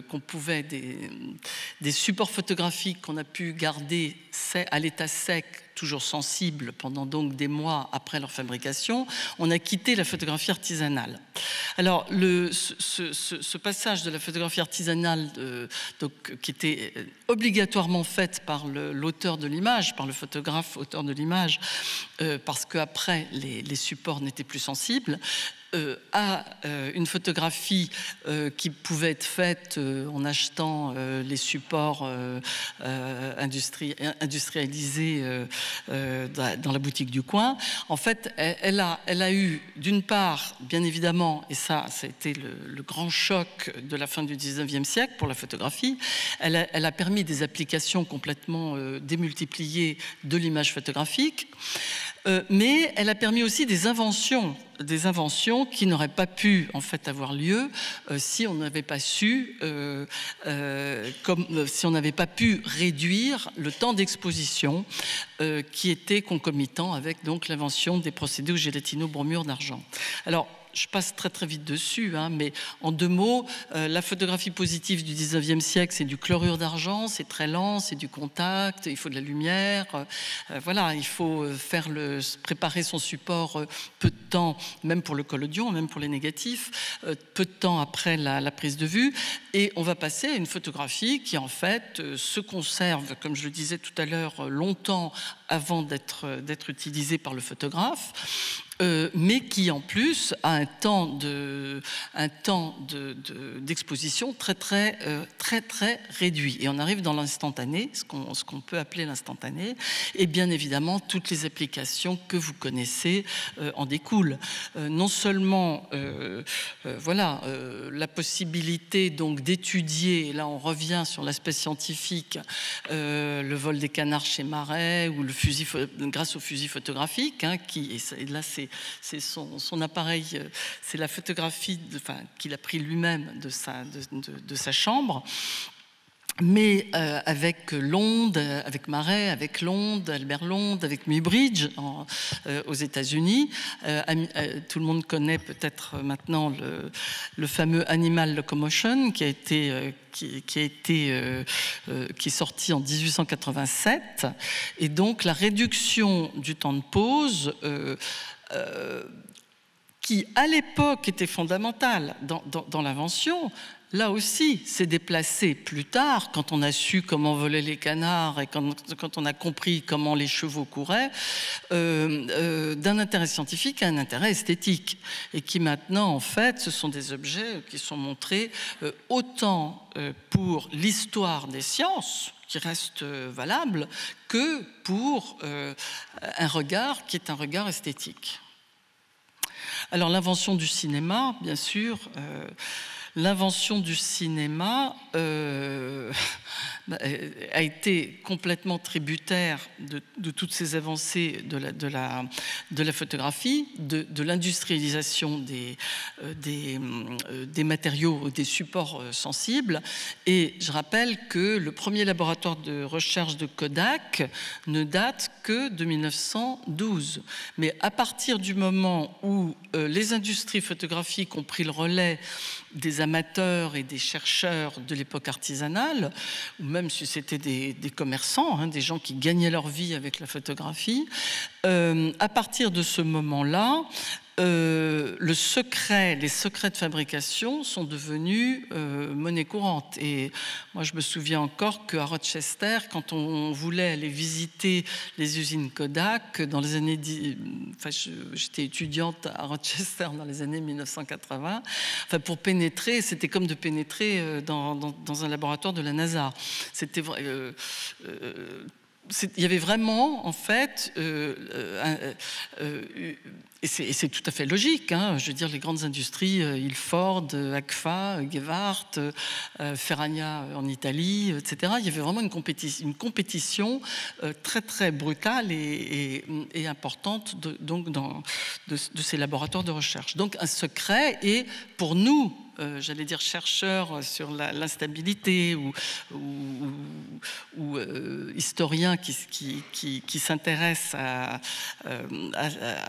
qu'on pouvait, des supports photographiques qu'on a pu garder à l'état sec, toujours sensibles pendant donc des mois après leur fabrication, on a quitté la photographie artisanale. Alors, ce passage de la photographie artisanale, qui était obligatoirement faite par l'auteur de l'image, par le photographe auteur de l'image, parce qu'après, les supports n'étaient plus sensibles, à une photographie qui pouvait être faite en achetant les supports industrialisés dans la boutique du coin. En fait, elle a eu, d'une part, bien évidemment, et ça a été le grand choc de la fin du 19e siècle pour la photographie, elle a permis des applications complètement démultipliées de l'image photographique, mais elle a permis aussi des inventions qui n'auraient pas pu en fait avoir lieu si on n'avait pas su, si on n'avait pas pu réduire le temps d'exposition qui était concomitant avec donc l'invention des procédés au gélatino-bromure d'argent. Alors, je passe très très vite dessus, mais en 2 mots, la photographie positive du 19e siècle, c'est du chlorure d'argent, c'est très lent, c'est du contact, il faut de la lumière, voilà, il faut préparer son support peu de temps, même pour le collodion, même pour les négatifs, peu de temps après la prise de vue, et on va passer à une photographie qui en fait se conserve, comme je le disais tout à l'heure, longtemps avant d'être utilisée par le photographe, mais qui en plus a un temps d'exposition très réduit. Et on arrive dans l'instantané, ce qu'on peut appeler l'instantané, et bien évidemment toutes les applications que vous connaissez en découlent. Non seulement la possibilité donc d'étudier, là on revient sur l'aspect scientifique, le vol des canards chez Marais ou grâce au fusil photographique, là c'est son appareil, c'est la photographie qu'il a pris lui-même de sa chambre. Mais avec Lond, avec Marais, avec Lond, Albert Lond, avec Muybridge aux États-Unis, tout le monde connaît peut-être maintenant le fameux Animal Locomotion qui est sorti en 1887, et donc la réduction du temps de pause qui à l'époque était fondamentale dans l'invention, là aussi s'est déplacée plus tard, quand on a su comment volaient les canards et quand on a compris comment les chevaux couraient, d'un intérêt scientifique à un intérêt esthétique, et qui maintenant en fait ce sont des objets qui sont montrés autant pour l'histoire des sciences qui reste valable, que pour un regard qui est un regard esthétique. Alors l'invention du cinéma, bien sûr, l'invention du cinéma a été complètement tributaire de toutes ces avancées de la photographie, de l'industrialisation des matériaux, des supports sensibles. Et je rappelle que le premier laboratoire de recherche de Kodak ne date que de 1912. Mais à partir du moment où les industries photographiques ont pris le relais des amateurs et des chercheurs de l'époque artisanale, ou même si c'était des commerçants, des gens qui gagnaient leur vie avec la photographie, à partir de ce moment-là, les secrets de fabrication sont devenus monnaie courante. Et moi, je me souviens encore qu'à Rochester, quand on voulait aller visiter les usines Kodak, dans les années... j'étais étudiante à Rochester dans les années 1980. Pour pénétrer, c'était comme de pénétrer dans un laboratoire de la NASA. C'était... il y avait vraiment, en fait, et c'est tout à fait logique, je veux dire, les grandes industries, Ilford, Agfa, Gevart, Ferragna en Italie, etc. Il y avait vraiment une compétition très très brutale et importante de ces laboratoires de recherche. Donc un secret, et pour nous, j'allais dire, chercheurs sur l'instabilité ou historiens qui s'intéressent à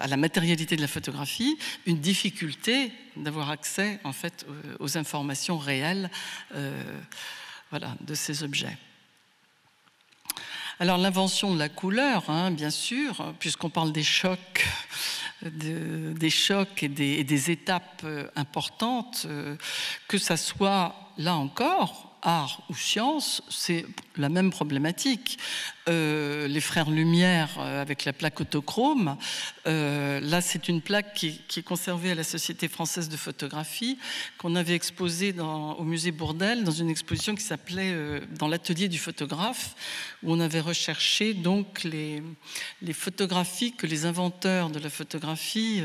la matérialité de la photographie, une difficulté d'avoir accès en fait aux informations réelles voilà, de ces objets. Alors l'invention de la couleur, hein, bien sûr, puisqu'on parle des chocs, des chocs et des étapes importantes, que ça soit là encore art ou science, c'est la même problématique. Les frères Lumière avec la plaque autochrome, là c'est une plaque qui est conservée à la Société française de photographie, qu'on avait exposée au musée Bourdelle dans une exposition qui s'appelait dans l'atelier du photographe, où on avait recherché donc les photographies que les inventeurs de la photographie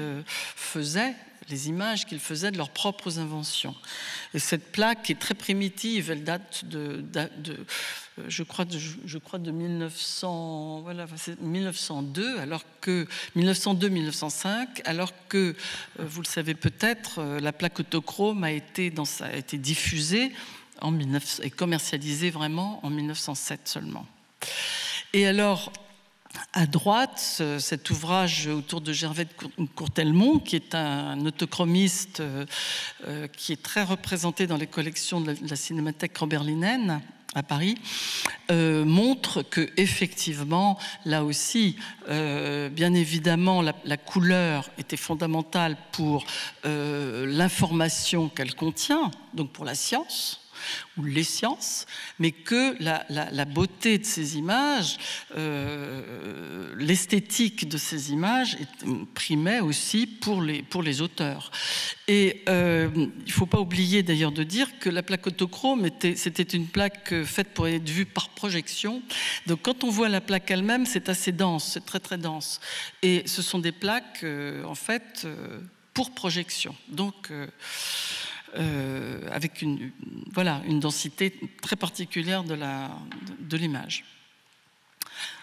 faisaient, les images qu'ils faisaient de leurs propres inventions. Et cette plaque est très primitive, elle date je crois de 1900, voilà, 1902, 1902-1905, alors que, vous le savez peut-être, la plaque autochrome a été diffusée et commercialisée vraiment en 1907 seulement. Et alors, à droite, cet ouvrage autour de Gervais de Courtelmont, qui est un autochromiste qui est très représenté dans les collections de la Cinémathèque Robert-Linen à Paris, montre que effectivement, là aussi, bien évidemment, la couleur était fondamentale pour l'information qu'elle contient, donc pour la science, ou les sciences, mais que la beauté de ces images, l'esthétique de ces images primait aussi pour les auteurs. Et il ne faut pas oublier d'ailleurs de dire que la plaque autochrome, c'était une plaque faite pour être vue par projection. Donc quand on voit la plaque elle-même, c'est assez dense, c'est très très dense. Et ce sont des plaques, en fait, pour projection. Donc avec une densité très particulière de l'image.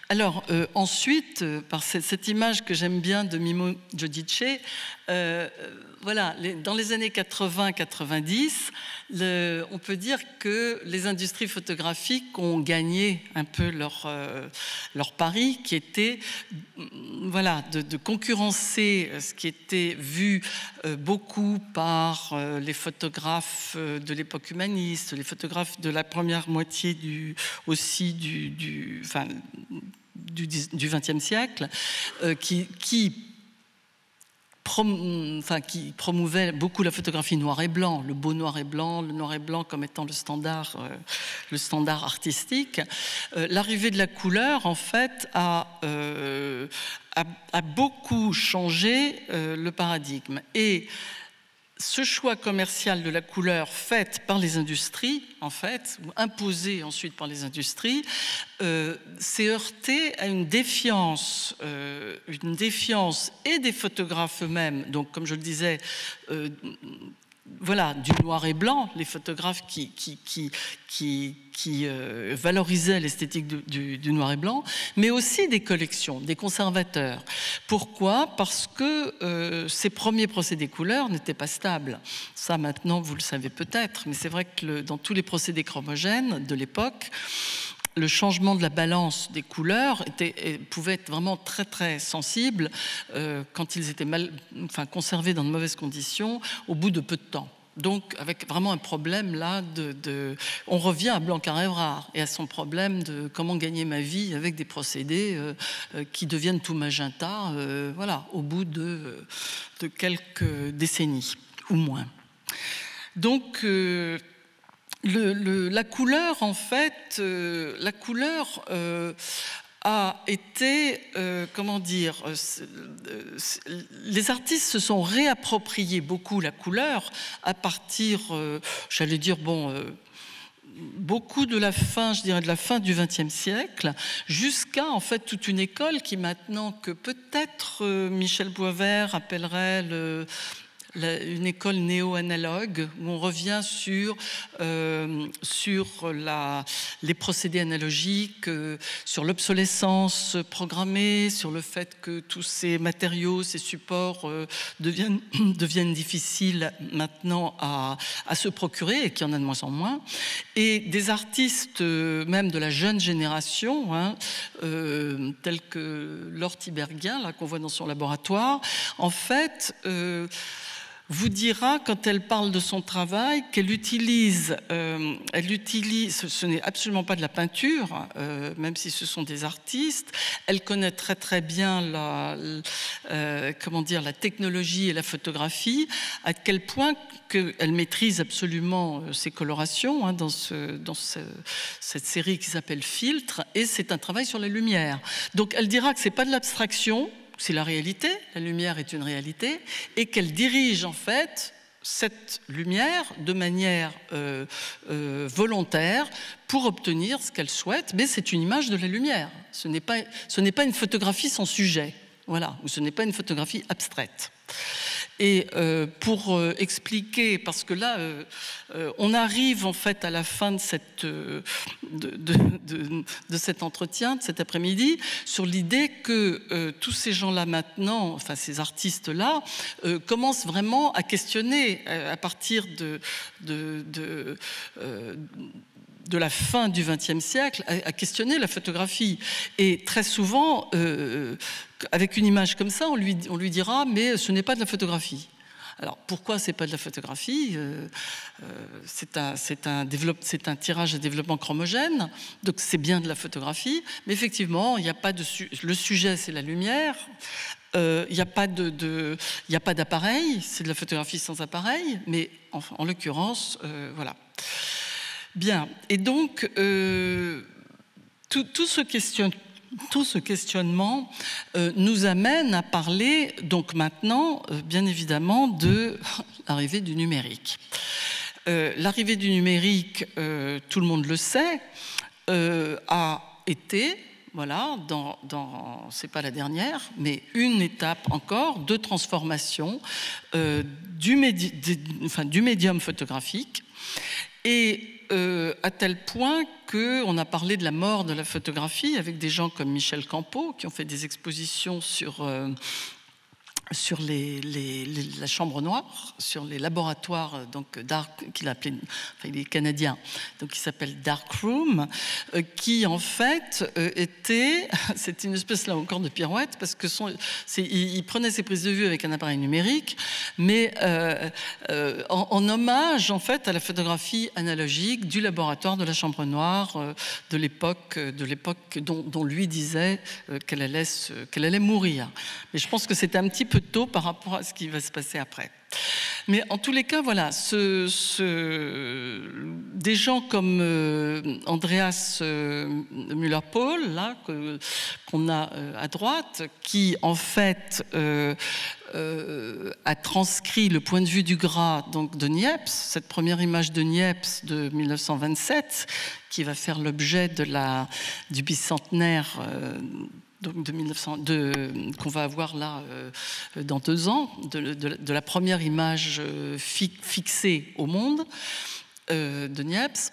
Alors ensuite, par cette image que j'aime bien de Mimo Giudice, voilà, dans les années 80-90, on peut dire que les industries photographiques ont gagné un peu leur pari, qui était voilà, de concurrencer ce qui était vu beaucoup par les photographes de l'époque humaniste, les photographes de la première moitié du XXe siècle, qui promouvait beaucoup la photographie noir et blanc, le beau noir et blanc, le noir et blanc comme étant le standard artistique. L'arrivée de la couleur, en fait, a beaucoup changé le paradigme. Et ce choix commercial de la couleur fait par les industries, en fait, ou imposé ensuite par les industries, s'est heurté à une défiance et des photographes eux-mêmes. Donc, comme je le disais, voilà, du noir et blanc, les photographes qui valorisaient l'esthétique du noir et blanc, mais aussi des collections, des conservateurs. Pourquoi ? Parce que ces premiers procédés couleurs n'étaient pas stables. Ça, maintenant, vous le savez peut-être, mais c'est vrai que dans tous les procédés chromogènes de l'époque, le changement de la balance des couleurs pouvait être vraiment très très sensible quand ils étaient conservés dans de mauvaises conditions au bout de peu de temps. Donc avec vraiment un problème là on revient à Blanc-Carré-Rare et à son problème de comment gagner ma vie avec des procédés qui deviennent tout magenta voilà, au bout de quelques décennies ou moins. Donc la couleur, en fait, a été, comment dire, les artistes se sont réappropriés beaucoup la couleur à partir, j'allais dire, beaucoup de la fin, je dirais de la fin du XXe siècle, jusqu'à en fait toute une école qui maintenant que peut-être Michel Boisvert appellerait une école néo-analogue où on revient sur les procédés analogiques, sur l'obsolescence programmée, sur le fait que tous ces matériaux, ces supports deviennent difficiles maintenant à se procurer et qu'il y en a de moins en moins. Et des artistes, même de la jeune génération, hein, tels que Laure Tiberghien, là qu'on voit dans son laboratoire, en fait, vous dira, quand elle parle de son travail, qu'elle utilise, ce n'est absolument pas de la peinture, même si ce sont des artistes, elle connaît très très bien la technologie et la photographie, à quel point qu'elle maîtrise absolument ses colorations hein, dans cette série qui s'appelle Filtre, et c'est un travail sur la lumière. Donc elle dira que c'est pas de l'abstraction, c'est la réalité, la lumière est une réalité, et qu'elle dirige en fait cette lumière de manière volontaire pour obtenir ce qu'elle souhaite, mais c'est une image de la lumière, ce n'est pas une photographie sans sujet, voilà, ou ce n'est pas une photographie abstraite. Et pour expliquer, parce que là, on arrive en fait à la fin de cet entretien, de cet après-midi, sur l'idée que tous ces gens-là maintenant, enfin ces artistes-là, commencent vraiment à questionner à partir de la fin du XXe siècle, à questionner la photographie. Et très souvent, avec une image comme ça, on lui dira « mais ce n'est pas de la photographie ». Alors pourquoi c'est pas de la photographie ? C'est un tirage et développement chromogène, donc c'est bien de la photographie, mais effectivement, il n'y a pas le sujet, c'est la lumière. Il n'y a pas d'appareil, c'est de la photographie sans appareil, mais en l'occurrence, voilà. Bien, et donc tout ce questionnement nous amène à parler donc maintenant, bien évidemment, de l'arrivée du numérique. L'arrivée du numérique, tout le monde le sait, a été, voilà, c'est pas la dernière, mais une étape encore de transformation du médium photographique. Et à tel point qu'on a parlé de la mort de la photographie avec des gens comme Michel Campeau qui ont fait des expositions sur la chambre noire, sur les laboratoires donc qu'il appelait, enfin il est canadien, donc il s'appelle Dark Room, qui en fait c'était une espèce là encore de pirouette parce que il prenait ses prises de vue avec un appareil numérique, mais en hommage en fait à la photographie analogique du laboratoire de la chambre noire de l'époque dont lui disait qu'elle allait mourir. Mais je pense que c'était un petit peu tôt par rapport à ce qui va se passer après. Mais en tous les cas, voilà, des gens comme Andreas Müller-Pohl, là, qu'on a à droite, qui en fait a transcrit le point de vue du gras donc, de Niepce, cette première image de Niepce de 1927, qui va faire l'objet du bicentenaire donc qu'on va avoir là dans 2 ans, de la première image fixée au monde de Niepce,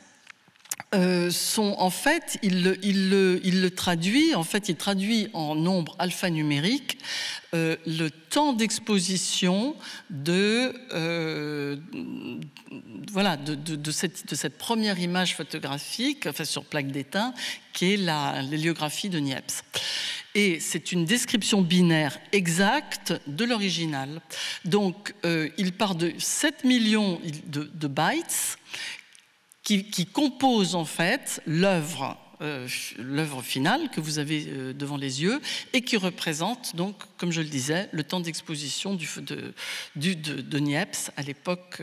en fait, il le traduit, en fait, il traduit en nombre alphanumérique le temps d'exposition de cette première image photographique, enfin sur plaque d'étain, qui est l'héliographie de Niepce. Et c'est une description binaire exacte de l'original. Donc, il part de 7 millions de bytes qui composent en fait l'œuvre finale que vous avez devant les yeux et qui représente donc, comme je le disais, le temps d'exposition de Niepce à l'époque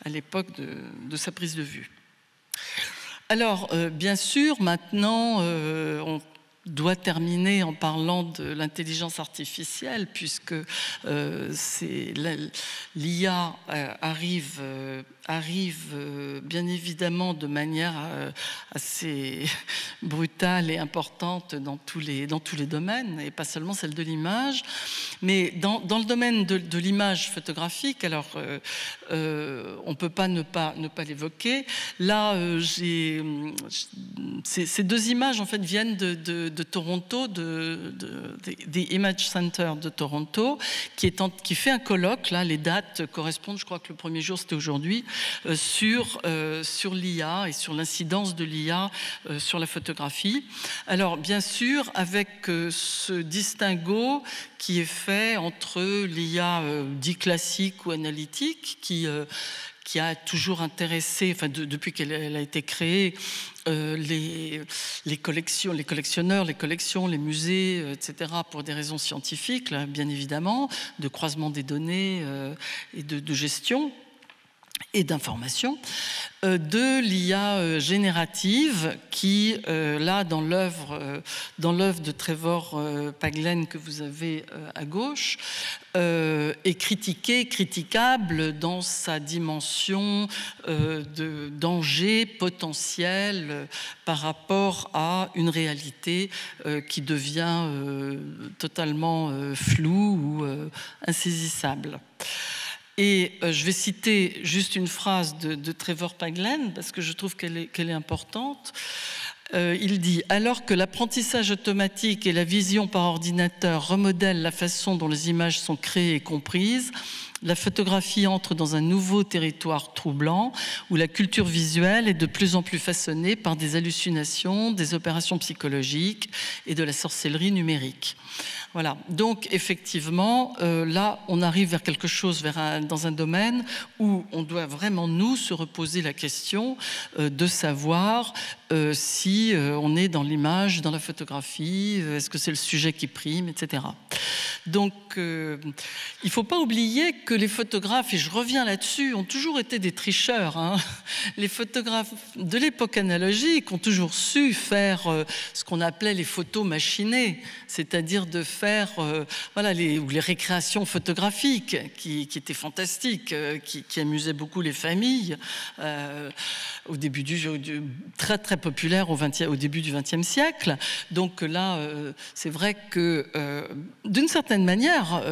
de sa prise de vue. Alors, bien sûr, maintenant, dois terminer en parlant de l'intelligence artificielle, puisque l'IA arrive bien évidemment de manière assez brutale et importante dans tous les domaines, et pas seulement celle de l'image. Mais dans le domaine de l'image photographique, alors on ne peut pas ne pas l'évoquer. Là, ces deux images en fait viennent de Toronto, des Image Center de Toronto, qui fait un colloque. Là, les dates correspondent, je crois que le premier jour c'était aujourd'hui, sur l'IA et sur l'incidence de l'IA sur la photographie. Alors bien sûr, avec ce distinguo qui est fait entre l'IA dit classique ou analytique, qui a toujours intéressé, enfin depuis qu'elle a été créée, les collectionneurs, les collections, les musées, etc., pour des raisons scientifiques, là, bien évidemment, de croisement des données et de gestion et d'information, de l'IA générative qui, là, dans l'œuvre de Trevor Paglen que vous avez à gauche, est critiquable dans sa dimension de danger potentiel par rapport à une réalité qui devient totalement floue ou insaisissable. Et je vais citer juste une phrase de Trevor Paglen, parce que je trouve qu'elle est importante. Il dit « Alors que l'apprentissage automatique et la vision par ordinateur remodèlent la façon dont les images sont créées et comprises, la photographie entre dans un nouveau territoire troublant où la culture visuelle est de plus en plus façonnée par des hallucinations, des opérations psychologiques et de la sorcellerie numérique. » Voilà, donc effectivement, là, on arrive vers quelque chose, dans un domaine où on doit vraiment, nous, se reposer la question de savoir si on est dans l'image, dans la photographie, est-ce que c'est le sujet qui prime, etc. Donc, il ne faut pas oublier que les photographes, et je reviens là-dessus, ont toujours été des tricheurs, hein. Les photographes de l'époque analogique ont toujours su faire ce qu'on appelait les photos machinées, c'est-à-dire de faire les récréations photographiques qui étaient fantastiques, qui amusaient beaucoup les familles, au début très très populaire au début du XXe siècle. Donc là, c'est vrai que d'une certaine manière,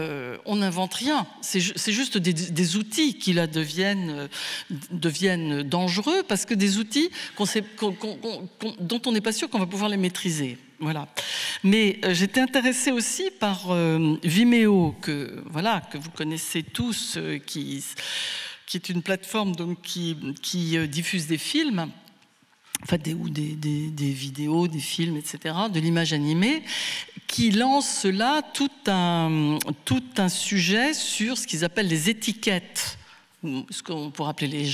on n'invente rien. C'est juste des outils qui là deviennent dangereux, parce que des outils dont on n'est pas sûr qu'on va pouvoir les maîtriser. Voilà. Mais j'étais intéressée aussi par Vimeo, que vous connaissez tous, qui est une plateforme donc, qui diffuse des films, enfin des vidéos, des films, etc., de l'image animée, qui lance là tout un sujet sur ce qu'ils appellent les étiquettes, ou ce qu'on pourrait appeler les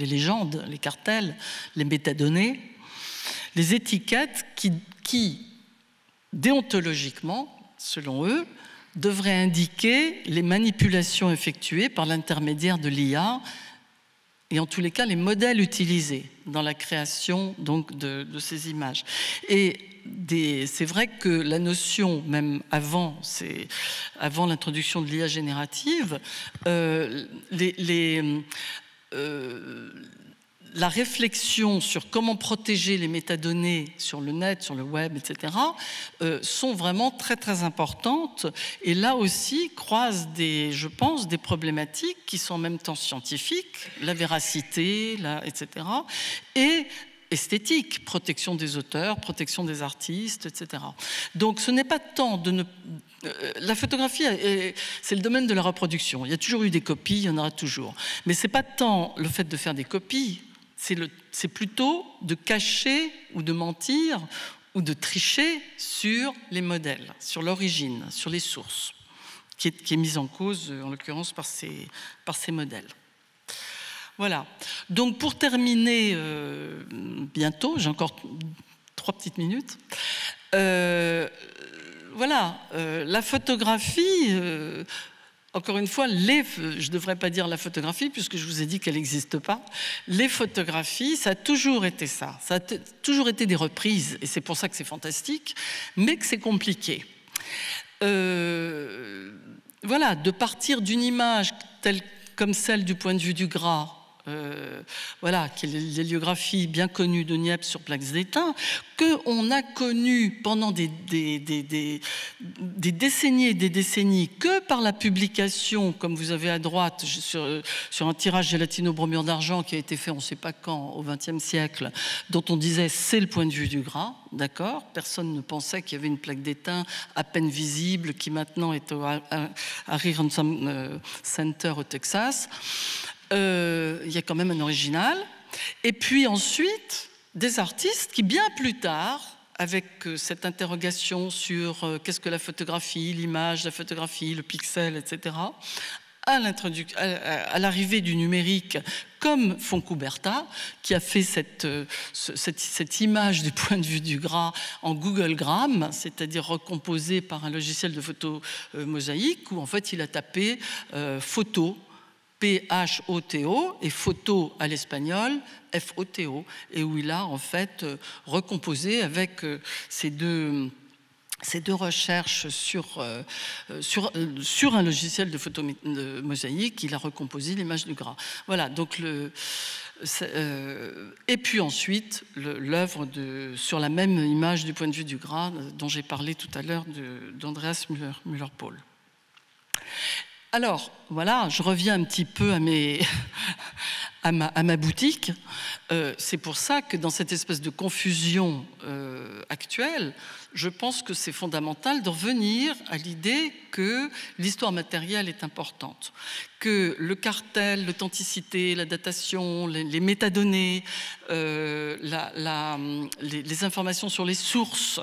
légendes, les cartels, les métadonnées, les étiquettes qui déontologiquement, selon eux, devraient indiquer les manipulations effectuées par l'intermédiaire de l'IA et en tous les cas les modèles utilisés dans la création donc, de ces images. Et c'est vrai que la notion, même avant l'introduction de l'IA générative, la réflexion sur comment protéger les métadonnées sur le net, sur le web, etc., sont vraiment très très importantes, et là aussi croisent je pense, des problématiques qui sont en même temps scientifiques, la véracité, etc., et esthétique, protection des auteurs, protection des artistes, etc. Donc ce n'est pas tant la photographie, c'est le domaine de la reproduction. Il y a toujours eu des copies, il y en aura toujours. Mais ce n'est pas tant le fait de faire des copies, c'est plutôt de cacher ou de mentir ou de tricher sur les modèles, sur l'origine, sur les sources, qui est mise en cause, en l'occurrence, par ces modèles. Voilà. Donc, pour terminer bientôt, j'ai encore 3 petites minutes, la photographie... encore une fois, je ne devrais pas dire la photographie, puisque je vous ai dit qu'elle n'existe pas. Les photographies, ça a toujours été ça. Ça a toujours été des reprises, et c'est pour ça que c'est fantastique, mais que c'est compliqué. Voilà, de partir d'une image comme celle du point de vue du Gras, voilà, qui est l'héliographie bien connue de Niepce sur plaques d'étain, qu'on a connue pendant des décennies et des décennies que par la publication, comme vous avez à droite, sur un tirage gélatino-bromure d'argent qui a été fait on ne sait pas quand, au XXe siècle, dont on disait c'est le point de vue du Gras, d'accord ? Personne ne pensait qu'il y avait une plaque d'étain à peine visible qui maintenant est au Harry Ransom Center au Texas. Il y a quand même un original. Et puis ensuite, des artistes qui, bien plus tard, avec cette interrogation sur qu'est-ce que la photographie, l'image, la photographie, le pixel, etc., à l'arrivée du numérique, comme Fontcuberta, qui a fait cette image du point de vue du Gras en Googlegram, c'est-à-dire recomposée par un logiciel de photo mosaïque, où en fait il a tapé photo, P-H-O-T-O, et photo à l'espagnol, F-O-T-O, et où il a en fait recomposé avec ces deux recherches sur un logiciel de photo mosaïque, il a recomposé l'image du Gras. Voilà, donc et puis ensuite, l'œuvre sur la même image du point de vue du Gras dont j'ai parlé tout à l'heure d'Andreas Müller-Pohl. Alors, voilà, je reviens un petit peu à ma boutique. C'est pour ça que dans cette espèce de confusion actuelle, je pense que c'est fondamental de revenir à l'idée que l'histoire matérielle est importante, que le cartel, l'authenticité, la datation, les métadonnées, les informations sur les sources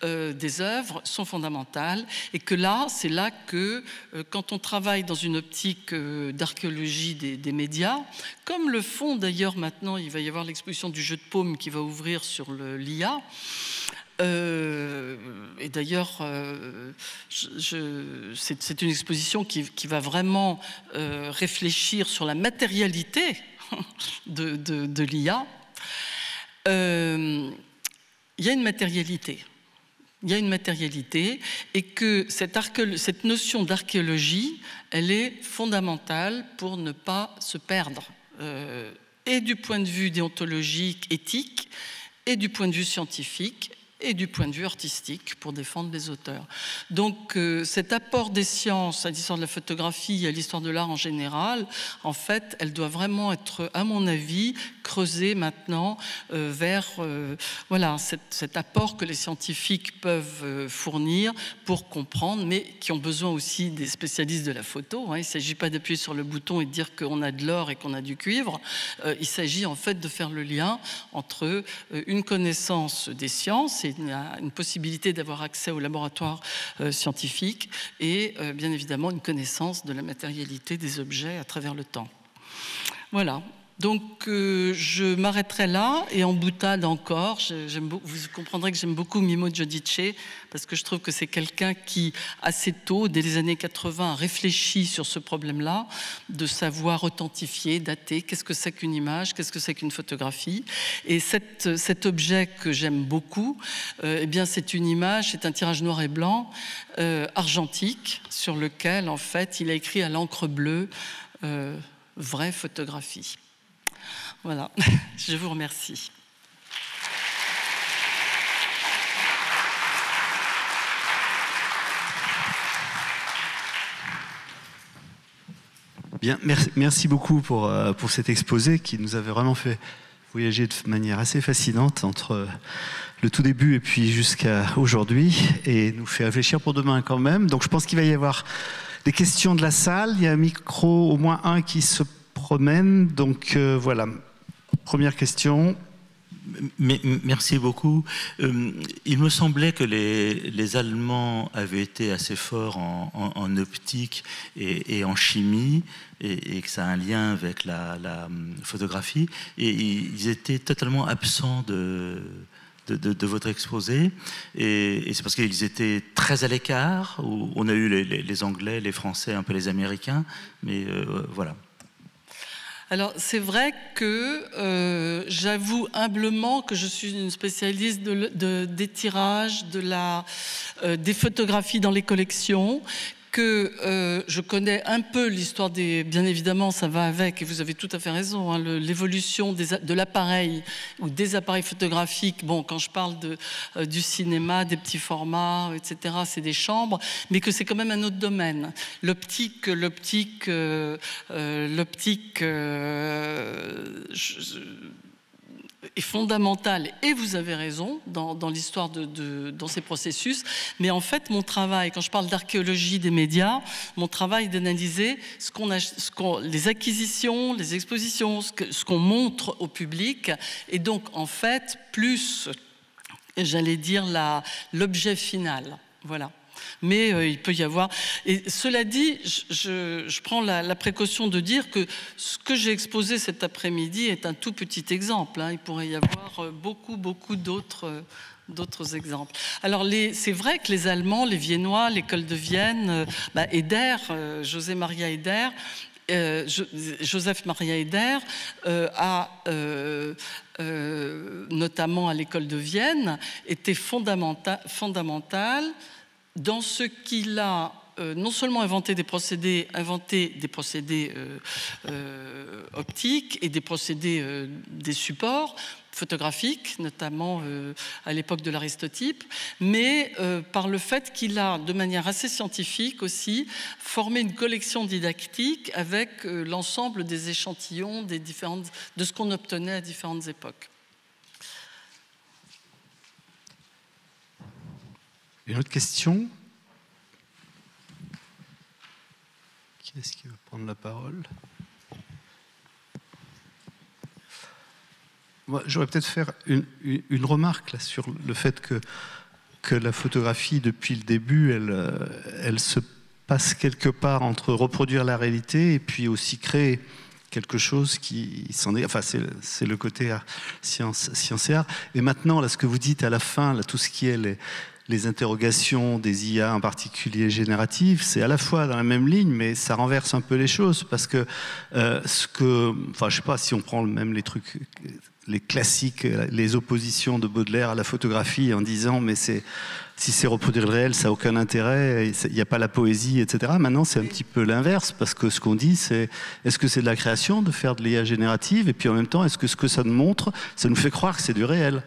des œuvres sont fondamentales, et que là, c'est là que quand on travaille dans une optique d'archéologie des médias, comme le font d'ailleurs maintenant, il va y avoir l'exposition du jeu de paume qui va ouvrir sur l'IA, et d'ailleurs, c'est une exposition qui va vraiment réfléchir sur la matérialité de l'IA. Il y a une matérialité. Il y a une matérialité, et que cette notion d'archéologie, elle est fondamentale pour ne pas se perdre, et du point de vue déontologique, éthique, et du point de vue scientifique, et du point de vue artistique, pour défendre les auteurs. Donc cet apport des sciences à l'histoire de la photographie et à l'histoire de l'art en général, en fait, elle doit vraiment être, à mon avis, creusée maintenant vers voilà, cet apport que les scientifiques peuvent fournir pour comprendre, mais qui ont besoin aussi des spécialistes de la photo. Il ne s'agit pas d'appuyer sur le bouton et de dire qu'on a de l'or et qu'on a du cuivre. Il s'agit en fait de faire le lien entre une connaissance des sciences et une possibilité d'avoir accès au laboratoire scientifique, et bien évidemment une connaissance de la matérialité des objets à travers le temps. Voilà. Donc je m'arrêterai là, et en boutade encore, vous comprendrez que j'aime beaucoup Mimo Giudice, parce que je trouve que c'est quelqu'un qui, assez tôt, dès les années 80, a réfléchi sur ce problème-là, de savoir authentifier, dater, qu'est-ce que c'est qu'une image, qu'est-ce que c'est qu'une photographie. Et cet objet que j'aime beaucoup, eh bien c'est une image, c'est un tirage noir et blanc, argentique, sur lequel, en fait, il a écrit à l'encre bleue « vraie photographie ». Voilà, je vous remercie. Bien, merci beaucoup pour cet exposé qui nous avait vraiment fait voyager de manière assez fascinante entre le tout début et puis jusqu'à aujourd'hui, et nous fait réfléchir pour demain quand même. Donc je pense qu'il va y avoir des questions de la salle. Il y a un micro, au moins un, qui se promène. Donc voilà. Première question. Merci beaucoup. Il me semblait que les Allemands avaient été assez forts en optique et en chimie, et que ça a un lien avec la photographie. Et ils étaient totalement absents de de votre exposé. Et c'est parce qu'ils étaient très à l'écart, où on a eu les Anglais, les Français, un peu les Américains, mais voilà. Alors, c'est vrai que j'avoue humblement que je suis une spécialiste des tirages, des photographies dans les collections, que je connais un peu l'histoire bien évidemment, ça va avec, et vous avez tout à fait raison, hein, l'évolution de l'appareil ou des appareils photographiques. Bon, quand je parle du cinéma, des petits formats, etc., c'est des chambres, mais que c'est quand même un autre domaine. L'optique est fondamentale, et vous avez raison dans l'histoire dans ces processus. Mais en fait, mon travail, quand je parle d'archéologie des médias, mon travail est d'analyser les acquisitions, les expositions, ce qu'on montre au public, et donc en fait plus, j'allais dire, l'objet final. Voilà. Mais il peut y avoir... Et cela dit, je prends la précaution de dire que ce que j'ai exposé cet après-midi est un tout petit exemple, hein. Il pourrait y avoir beaucoup d'autres exemples. Alors, c'est vrai que les Allemands, les Viennois, l'école de Vienne, Eder, Joseph Maria Eder, notamment à l'école de Vienne, était fondamental dans ce qu'il a non seulement inventé des procédés optiques et des procédés des supports photographiques, notamment à l'époque de l'aristotype, mais par le fait qu'il a, de manière assez scientifique aussi, formé une collection didactique avec l'ensemble des échantillons de ce qu'on obtenait à différentes époques. Une autre question? Qui est-ce qui veut prendre la parole? Moi, j'aurais peut-être faire une remarque là, sur le fait que la photographie, depuis le début, elle se passe quelque part entre reproduire la réalité et puis aussi créer quelque chose qui s'en est... Enfin, c'est le côté science et art. Et maintenant, là, ce que vous dites à la fin, là, tout ce qui est les interrogations des IA, en particulier génératives, c'est à la fois dans la même ligne, mais ça renverse un peu les choses, parce que enfin, je sais pas, si on prend même les trucs, les classiques, les oppositions de Baudelaire à la photographie, en disant, mais si c'est reproduire le réel, ça n'a aucun intérêt, il n'y a pas la poésie, etc. Maintenant, c'est un petit peu l'inverse, parce que ce qu'on dit, c'est, est-ce que c'est de la création de faire de l'IA générative, et puis en même temps, est-ce que ce que ça nous montre, ça nous fait croire que c'est du réel?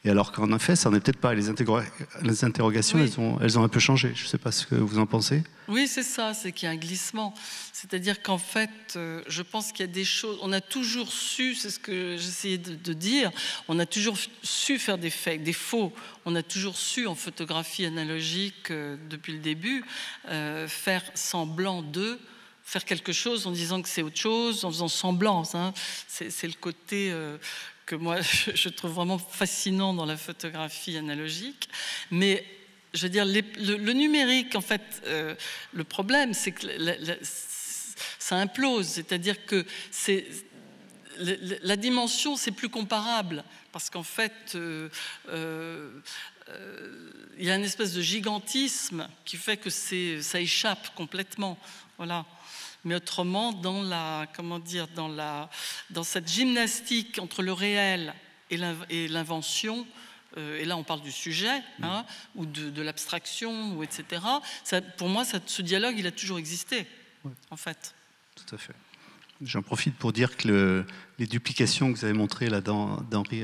Et alors qu'en effet, ça n'est peut-être pas. Les interrogations, oui, elles ont un peu changé. Je ne sais pas ce que vous en pensez. Oui, c'est ça, c'est qu'il y a un glissement. C'est-à-dire qu'en fait, je pense qu'il y a des choses... On a toujours su, c'est ce que j'essayais de dire, on a toujours su faire des fakes, des faux. On a toujours su, en photographie analogique, depuis le début, faire semblant faire quelque chose en disant que c'est autre chose, en faisant semblant. Hein. C'est le côté... que moi, je trouve vraiment fascinant dans la photographie analogique. Mais, je veux dire, le numérique, en fait, le problème, c'est que ça implose. C'est-à-dire que la dimension, c'est plus comparable. Parce qu'en fait, il y a une espèce de gigantisme qui fait que ça échappe complètement. Voilà. Mais autrement, dans cette gymnastique entre le réel et l'invention, et là on parle du sujet, hein, ou de l'abstraction, etc., pour moi, ce dialogue, il a toujours existé, oui, en fait. Tout à fait. J'en profite pour dire que les duplications que vous avez montrées là d'Henri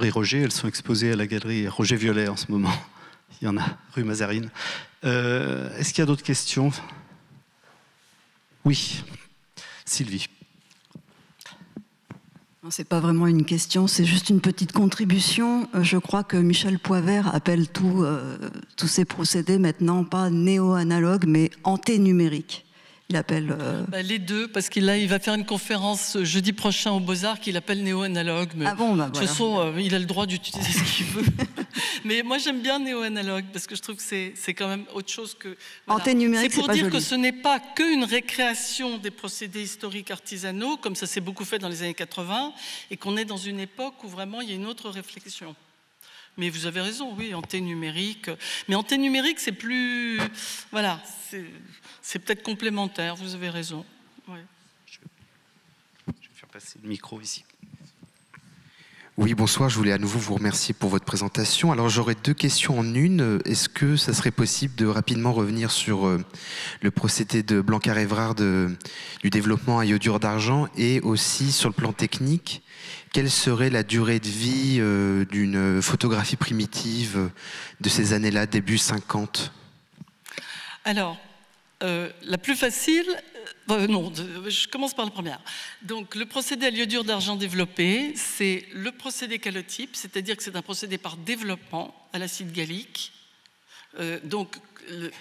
Roger, elles sont exposées à la galerie Roger Violet en ce moment. Il y en a, rue Mazarine. Est-ce qu'il y a d'autres questions ? Oui, Sylvie. Ce n'est pas vraiment une question, c'est juste une petite contribution. Je crois que Michel Poivert appelle tous ces procédés maintenant pas néo-analogues, mais anténumériques. Il appelle... les deux, parce qu'il va faire une conférence jeudi prochain au Beaux-Arts qu'il appelle néo-analogue. Mais voilà. De toute façon, il a le droit d'utiliser ce qu'il veut. Mais moi, j'aime bien néo-analogue, parce que je trouve que c'est quand même autre chose que... Voilà. Anténumérique, c'est pour dire que ce n'est pas qu'une récréation des procédés historiques artisanaux, comme ça s'est beaucoup fait dans les années 80, et qu'on est dans une époque où vraiment il y a une autre réflexion. Mais vous avez raison, oui, en T numérique. Mais en T numérique, c'est plus... Voilà, c'est peut-être complémentaire, vous avez raison. Ouais. Je vais faire passer le micro ici. Oui, bonsoir, je voulais à nouveau vous remercier pour votre présentation. Alors j'aurais 2 questions en une. Est-ce que ça serait possible de rapidement revenir sur le procédé de Blanquart-Evrard du développement à iodure d'argent et aussi sur le plan technique, quelle serait la durée de vie d'une photographie primitive de ces années-là, début 50 ? Alors, la plus facile... non, je commence par la première. Donc, le procédé à l'iodure d'argent développé, c'est le procédé calotype, c'est-à-dire que c'est un procédé par développement à l'acide gallique,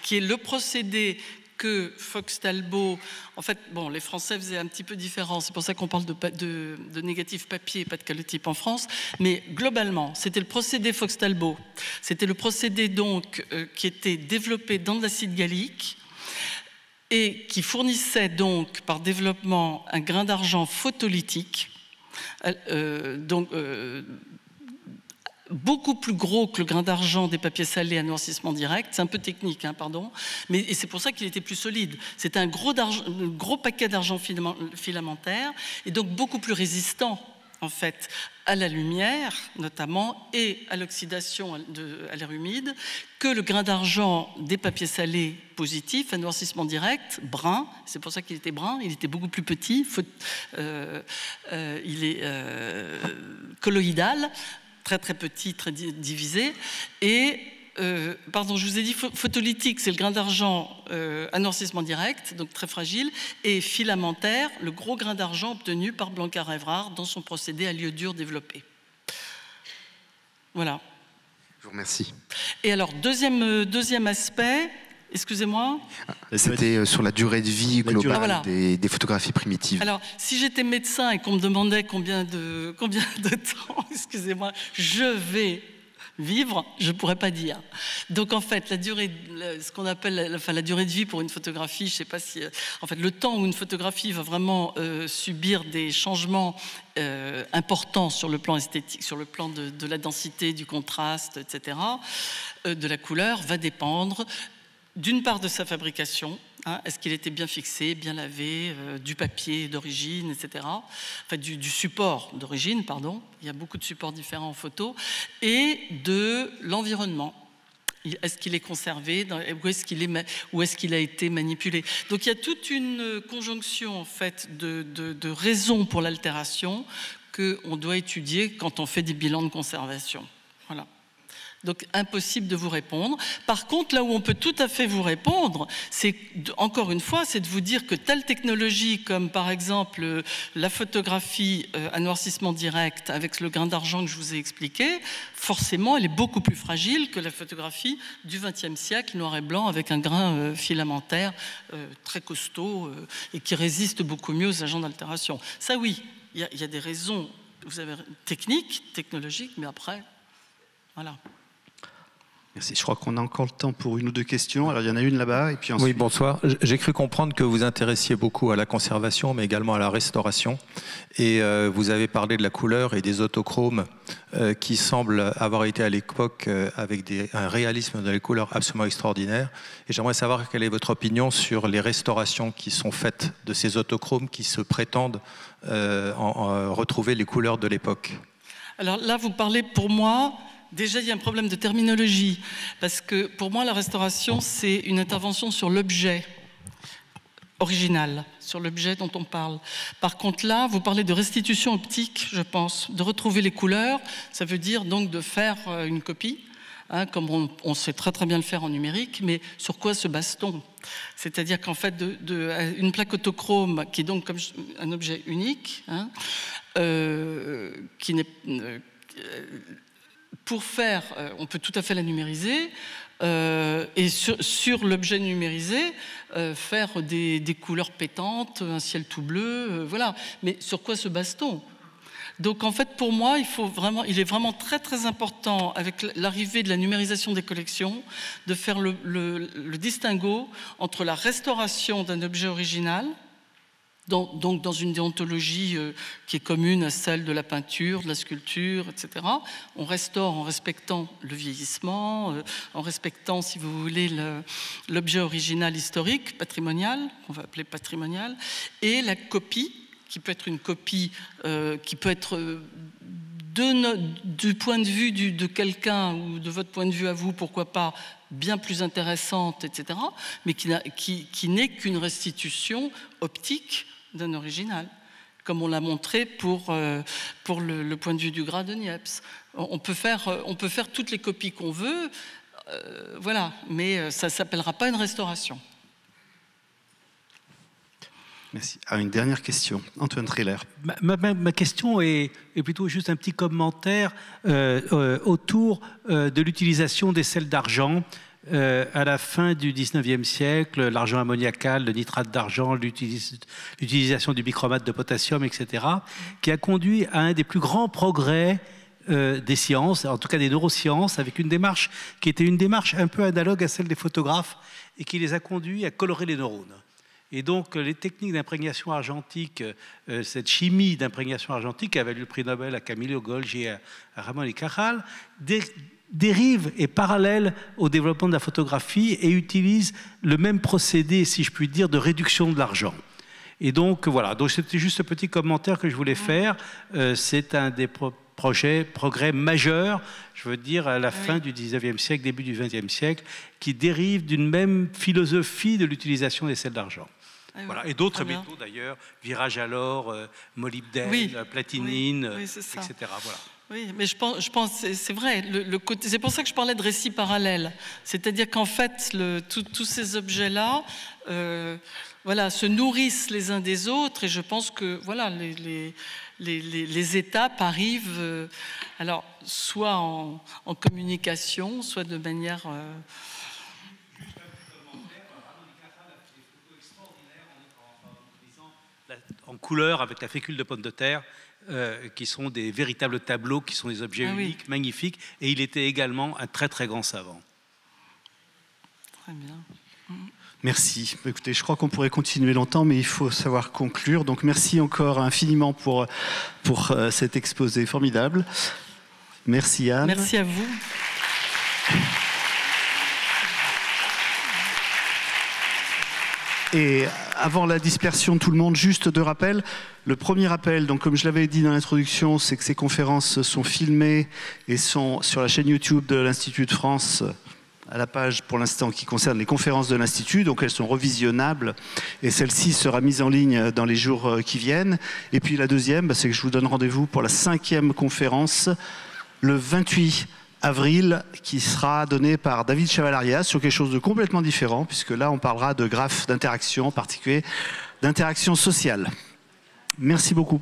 qui est le procédé que Fox-Talbot... En fait, bon, les Français faisaient un petit peu différent, c'est pour ça qu'on parle de négatif papier et pas de calotype en France, mais globalement, c'était le procédé Fox-Talbot. C'était le procédé, donc, qui était développé dans de l'acide gallique, et qui fournissait donc par développement un grain d'argent photolytique, beaucoup plus gros que le grain d'argent des papiers salés à noircissement direct. C'est un peu technique, hein, pardon, mais c'est pour ça qu'il était plus solide. C'était un gros paquet d'argent filamentaire et donc beaucoup plus résistant en fait à la lumière notamment et à l'oxydation à l'air humide que le grain d'argent des papiers salés positifs à noircissement direct, brun, c'est pour ça qu'il était brun, il était beaucoup plus petit, il est colloïdal, très très petit, très divisé, et pardon, je vous ai dit photolytique, c'est le grain d'argent à noircissement direct, donc très fragile, et filamentaire, le gros grain d'argent obtenu par Blanquart-Evrard dans son procédé à l'iodure développé. Voilà. Je vous remercie. Et alors, deuxième aspect, excusez-moi. C'était sur la durée de vie globale voilà. des photographies primitives. Alors, si j'étais médecin et qu'on me demandait combien de temps, excusez-moi, je vais vivre, je ne pourrais pas dire. Donc en fait, la durée, ce qu'on appelle la durée de vie pour une photographie, je ne sais pas si... En fait, le temps où une photographie va vraiment subir des changements importants sur le plan esthétique, sur le plan de la densité, du contraste, etc., de la couleur, va dépendre d'une part de sa fabrication, hein, est-ce qu'il était bien fixé, bien lavé, du papier d'origine, etc. Enfin, du support d'origine, pardon. Il y a beaucoup de supports différents en photo. Et de l'environnement. Est-ce qu'il est conservé, où est-ce qu'il a été manipulé? Donc il y a toute une conjonction en fait, de raisons pour l'altération qu'on doit étudier quand on fait des bilans de conservation. Voilà. Donc impossible de vous répondre. Par contre, là où on peut tout à fait vous répondre, c'est encore une fois, c'est de vous dire que telle technologie, comme par exemple la photographie à noircissement direct avec le grain d'argent que je vous ai expliqué, forcément, elle est beaucoup plus fragile que la photographie du XXe siècle, noir et blanc, avec un grain filamentaire très costaud et qui résiste beaucoup mieux aux agents d'altération. Ça, oui, il y a des raisons, vous avez techniques, technologiques, mais après, voilà. Merci. Je crois qu'on a encore le temps pour une ou deux questions. Alors, il y en a une là-bas, et puis ensuite... Oui, bonsoir. J'ai cru comprendre que vous intéressiez beaucoup à la conservation, mais également à la restauration. Et vous avez parlé de la couleur et des autochromes qui semblent avoir été à l'époque avec un réalisme dans les couleurs absolument extraordinaire. Et j'aimerais savoir quelle est votre opinion sur les restaurations qui sont faites de ces autochromes qui se prétendent retrouver les couleurs de l'époque. Alors là, vous parlez pour moi... Déjà, il y a un problème de terminologie, parce que pour moi, la restauration, c'est une intervention sur l'objet original, sur l'objet dont on parle. Par contre, là, vous parlez de restitution optique, je pense, de retrouver les couleurs, ça veut dire donc de faire une copie, hein, comme on sait très très bien le faire en numérique, mais sur quoi se base-t-on? C'est-à-dire qu'en fait, une plaque autochrome, qui est donc comme un objet unique, hein, qui n'est... Pour faire, on peut tout à fait la numériser et sur l'objet numérisé, faire des couleurs pétantes, un ciel tout bleu, voilà. Mais sur quoi se base-t-on? Donc en fait, pour moi, il est vraiment très très important, avec l'arrivée de la numérisation des collections, de faire le distinguo entre la restauration d'un objet original, Donc dans une déontologie qui est commune à celle de la peinture, de la sculpture, etc. On restaure en respectant le vieillissement, en respectant, si vous voulez, l'objet original historique, patrimonial, qu'on va appeler patrimonial, et la copie, qui peut être une copie qui peut être du point de vue de quelqu'un ou de votre point de vue à vous, pourquoi pas, bien plus intéressante, etc., mais qui n'est qu'une restitution optique d'un original, comme on l'a montré pour le point de vue du Gras de Niepce. On peut faire toutes les copies qu'on veut, voilà, mais ça ne s'appellera pas une restauration. Merci. Ah, une dernière question. Antoine Triller. Ma question est plutôt juste un petit commentaire autour de l'utilisation des sels d'argent à la fin du 19e siècle, l'argent ammoniacal, le nitrate d'argent, l'utilisation du bichromate de potassium, etc., qui a conduit à un des plus grands progrès des sciences, en tout cas des neurosciences, avec une démarche qui était une démarche un peu analogue à celle des photographes et qui les a conduits à colorer les neurones. Et donc, les techniques d'imprégnation argentique, cette chimie d'imprégnation argentique qui a valu le prix Nobel à Camilo Golgi et à Ramón y Cajal, dérive et parallèle au développement de la photographie et utilise le même procédé, si je puis dire, de réduction de l'argent. Et donc, voilà. Donc, c'était juste ce petit commentaire que je voulais faire. C'est un des progrès majeurs, je veux dire, à la fin du 19e siècle, début du 20e siècle, qui dérive d'une même philosophie de l'utilisation des sels d'argent. Voilà. Et d'autres métaux d'ailleurs, virage à l'or, molybdène, platinine, etc. Voilà. Oui, mais je pense c'est vrai. C'est pour ça que je parlais de récits parallèles. C'est-à-dire qu'en fait, tous ces objets-là, voilà, se nourrissent les uns des autres. Et je pense que voilà, les étapes arrivent, alors soit en communication, soit de manière en couleur avec la fécule de pomme de terre, qui sont des véritables tableaux, qui sont des objets uniques, magnifiques. Et il était également un très très grand savant. Très bien. Merci. Écoutez, je crois qu'on pourrait continuer longtemps, mais il faut savoir conclure. Donc merci encore infiniment pour cet exposé formidable. Merci Anne. Merci à vous. Et avant la dispersion de tout le monde, juste deux rappels. Le premier rappel, donc comme je l'avais dit dans l'introduction, c'est que ces conférences sont filmées et sont sur la chaîne YouTube de l'Institut de France, à la page pour l'instant qui concerne les conférences de l'Institut, donc elles sont revisionnables et celle-ci sera mise en ligne dans les jours qui viennent. Et puis la deuxième, c'est que je vous donne rendez-vous pour la 5e conférence le 28 avril, qui sera donnée par David Chavalarias sur quelque chose de complètement différent, puisque là on parlera de graphes d'interaction, en particulier d'interaction sociale. Merci beaucoup.